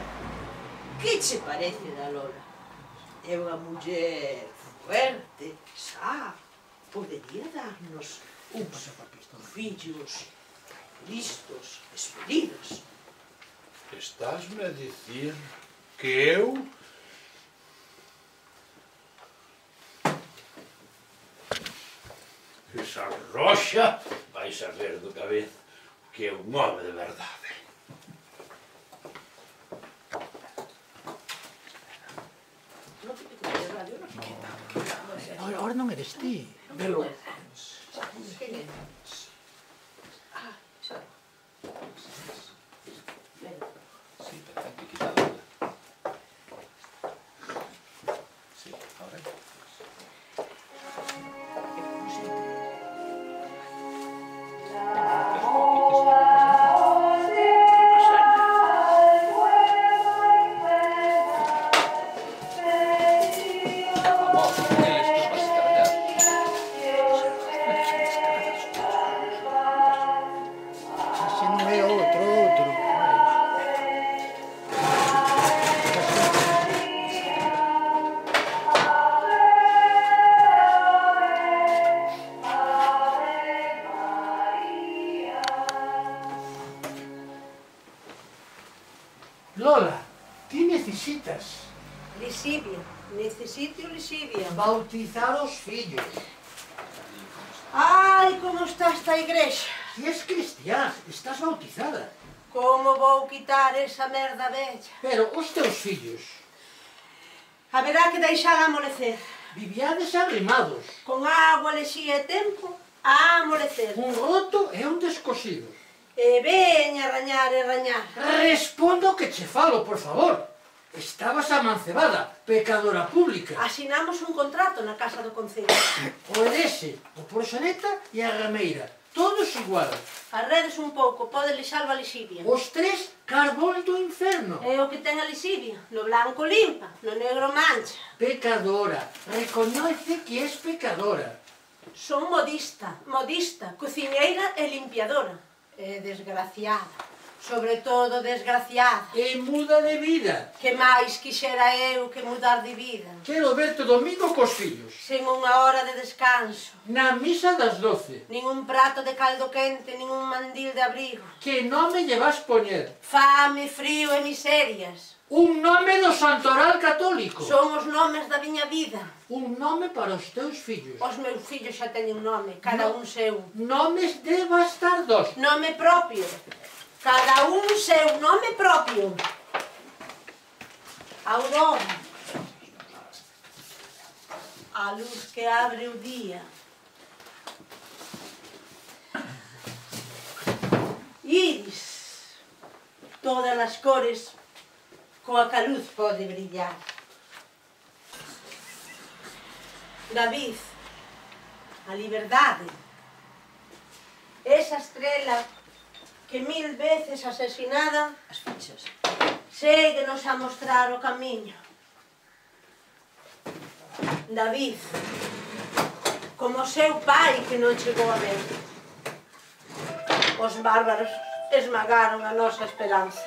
que che parece da Lola? É unha muller fuerte, xa, podería darnos uns fillos listos, expelidos. Estás-me a dicir que eu... Esa Roxa vai saber do cabeza que é un home de verdade. Ahora non eres ti. Velo. Sí, perfecto, quitado. Sí, ahora. Así non é outro. Lola, ti necesitas Lisibia, necesito Lisibia. bautizar os fillos. Ai, como está esta igrexa. Ti és cristiá, estás bautizada. Como vou quitar esa merda bella? Pero os teus fillos Haberá que deixar amolecer. viviades arrimados. Con agua, lexía e tempo, a amolecer. Un roto e un descosido. E veña rañar e rañar. Respondo o que che falo, por favor. Estabas amancebada, pecadora pública. Asinamos un contrato na casa do Concello. O Edese, o Proxeneta e a Rameira. Todos igual. Arredes un pouco, pode lixar a Lisibia. Os tres carbón do inferno. É o que ten a Lisibia. No blanco limpa, no negro mancha. Pecadora. Recoñece que és pecadora. Son modista, cociñeira e limpiadora. E desgraciada. Sobre todo desgraciada. E muda de vida. Que máis quixera eu que mudar de vida. Quero verte domingo cos fillos. Sen unha hora de descanso. Na misa das 12. Nin un prato de caldo quente, nin un mandil de abrigo. Que nome lle vas poñer? Fame, frío e miserias. Un nome do santoral católico. Son os nomes da miña vida. Un nome para os teus fillos. Os meus fillos xa teñen nome, cada un seu. Nomes de bastardos. Nome propio. Cada un seu nome propio. Aurora. A luz que abre o día. Iris. Todas as cores coa que a luz pode brillar. David. A liberdade. Esa estrela que 1000 veces asesinada As fichas. séguenos a mostrar o camiño. David, como seu pai que non chegou a ver. Os bárbaros esmagaron a nosa esperanza.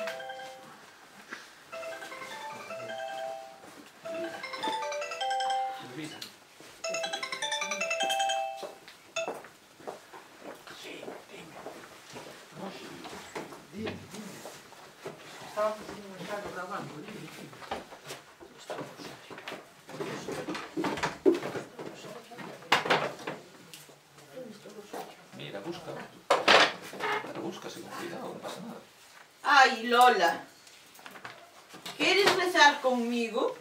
Mira, busca. Pero búscase con cuidado, no pasa nada. Ai, Lola, queres rezar conmigo?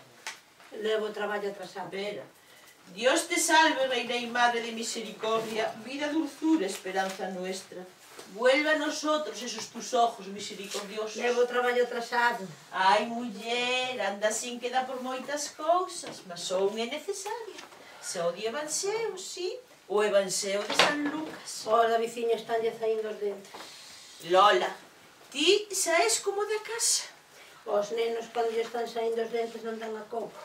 Levo o traballo atrasado. Vera, Dios te salve, Reina y Madre de Misericordia, vida, dulzura, esperanza nuestra. Vuelve a nosotros esos tus ojos misericordiosos. Levo o traballo atrasado. Ai, muller, anda sin que dá por moitas cousas, mas só un é necesaria. Só de Evanxeo, sí, o Evanxeo de San Lucas. Ora, veciño, estánlle saindo os dentes. Lola, ti xa és como da casa. Os nenos, cando lle están saindo os dentes, non dan a coupa.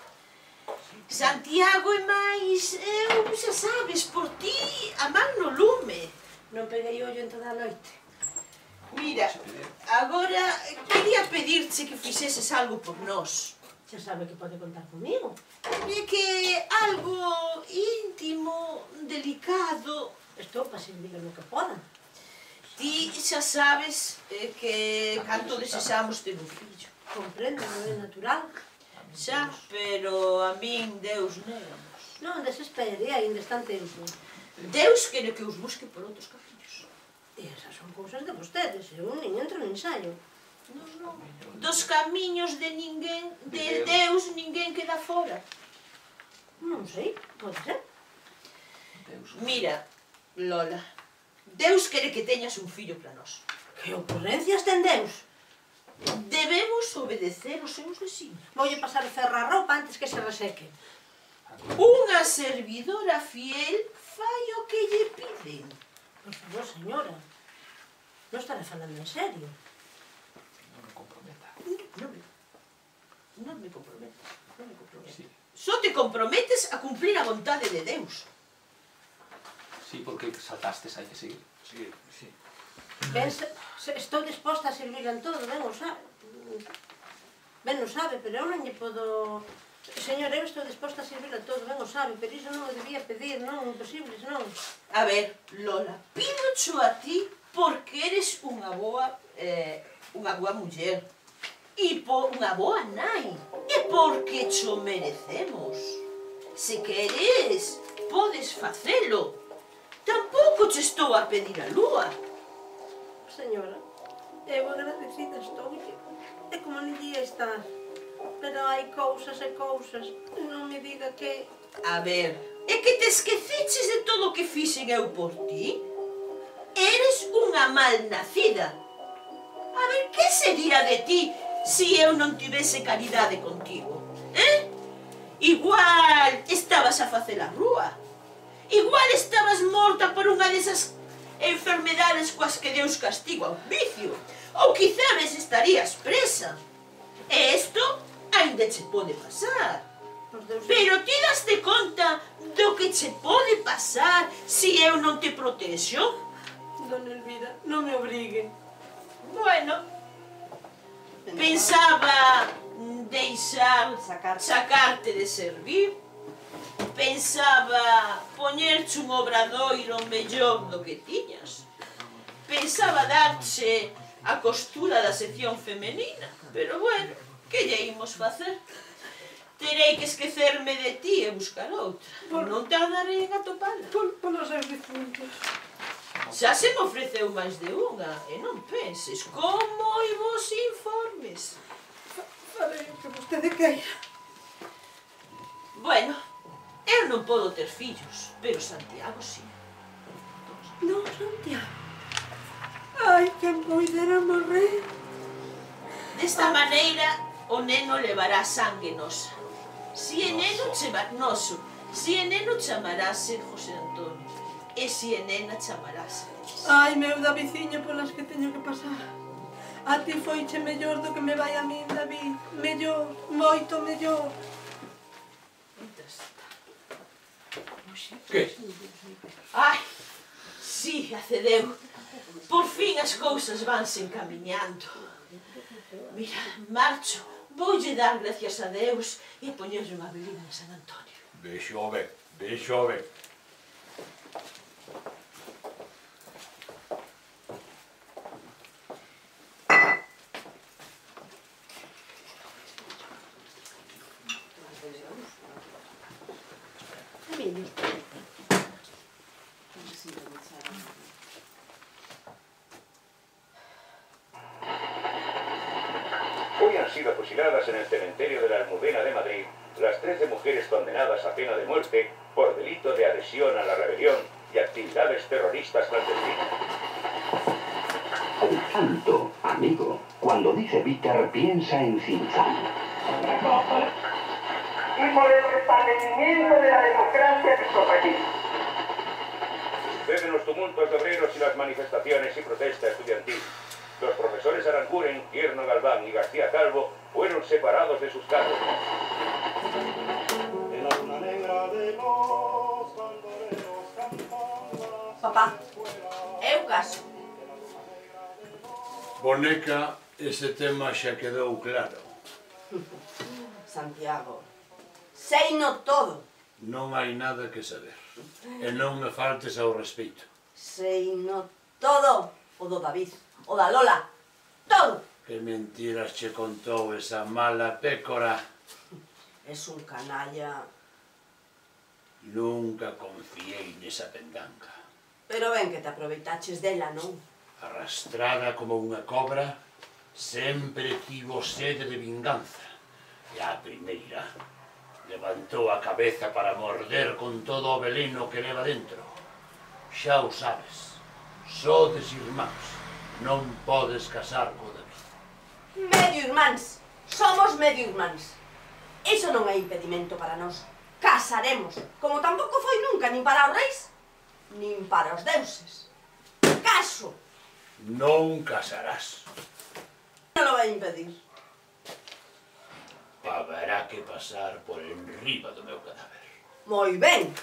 Santiago e máis, eu xa sabes, por ti, a man no lume. Non peguei ollo en toda a noite. Mira, agora quería pedirche que fixeses algo por nós. Xa sabe que pode contar comigo. É que algo íntimo, delicado. Estou para servir no que poda. Ti xa sabes que canto desexamos ter un fillo. Comprendo, non é natural. Xa, pero a min Deus négamos. Non desespere, ainda está en tempo. Deus quere que os busque por outros camiños. E esas son cousas de vostedes, eu nin entro nin saio. Non. Dos camiños de ninguén, de Deus, ninguén queda fora. Non sei, pode ser. Mira, Lola, Deus quere que teñas un fillo para nós. Que ocurrencias ten Deus? Debemos obedecer os seus designios. Voulle pasar a ferrar a roupa antes que se reseque. Unha servidora fiel fai o que lle piden. Por favor, señora, non estará falando en serio. Non me comprometa. Non me comprometo. Só te comprometes a cumplir a vontade de Deus. Sí, porque saltastes, hai que seguir. Sí. Ben, estou disposta a servir en todo, ben o sabe. Ben o sabe, pero eu non lle podo... Señor, eu estou disposta a servir a todo, ben o sabe, pero iso non o debía pedir, non, imposibles, non. A ver, Lola, pídocho a ti porque eres unha boa muller e unha boa nai e porque cho merecemos. Se queres, podes facelo. Tampouco che estou a pedir a lúa. Señora, eu agradecida estou, é como non lle estar. Pero hai cousas e cousas, non me diga que... A ver, é que te esqueceches de todo o que fixen eu por ti? Eres unha malnacida. A ver, que sería de ti se eu non tivese caridade contigo? Igual estabas a facer a rúa. Igual estabas morta por unha desas enfermedades coas que Deus castiga o vicio. Ou quizás estarías presa. E isto ainda che pode pasar. Pero ti daste conta do que che pode pasar se eu non te protexo? Dona Elvira, non me obrigue. Bueno, pensaba deixar sacarte de servir. Pensaba poñerche un obradoiro mellor do que tiñas. Pensaba darche a costura da sección femenina. Pero bueno, que lle imos facer? Terei que esquecerme de ti e buscar outra. Non tardarei en atopala. Polos seus difuntos. Xa se me ofreceu máis de unha, e non penses, con moi bons informes. Farei o que vostede queira. Bueno, eu non podo ter fillos, pero Santiago sí. Non, Santiago. Ai, que poidera morrer. Desta maneira, o neno levará sangue nosa. Si é neno, noso. Si é neno, chamarase José Antonio. E si é nena, chamarase. Ai, meu Davidciño, polas que teño que pasar. A ti foiche mellor do que me vai a min, David. Mellor, moito mellor. Que? Ai, si, accedeu. Por fin as cousas vanse encamiñando. Mira, marcho. Voulle dar gracias a Deus e poñerlle unha velina en San Antonio. Vexo ben, vexo ben. Hoy han sido fusiladas en el cementerio de la Almudena de Madrid las 13 mujeres condenadas a pena de muerte por delito de adhesión a la rebelión y actividades terroristas clandestinas. Alto, amigo. Cuando dice Vícar, piensa en Cinzano. Y por el restablecimiento de la democracia de nuestro país. Suceden los tumultos de obreros y las manifestaciones y protesta estudiantil. Los profesores Aranguren, Tierno Galván y García Calvo fueron separados de sus cargos. Papá, eu caso. Boneca, ese tema xa quedou claro. Santiago, seino todo. Non hai nada que saber. E non me faltes ao respeito. Seino todo. O do David, o da Lola, todo. Que mentiras che contou esa mala pécora. Es un canalla. Nunca confiei nesa pendanga. Pero ben que te aproveitaches dela, non? Arrastrada como unha cobra, sempre tivo sede de vinganza. E a primeira levantou a cabeza para morder con todo o veleno que leva dentro. Xa o sabes, sodes irmáns, non podes casar co David. Medio irmáns, somos medio irmáns. Iso non é impedimento para nós. Casaremos, como tampouco foi nunca nin para os reis, nin para os deuses. Caso. Non casarás. Non lo vai impedir. Haberá que pasar por enriba do meu cadáver. Moi ben.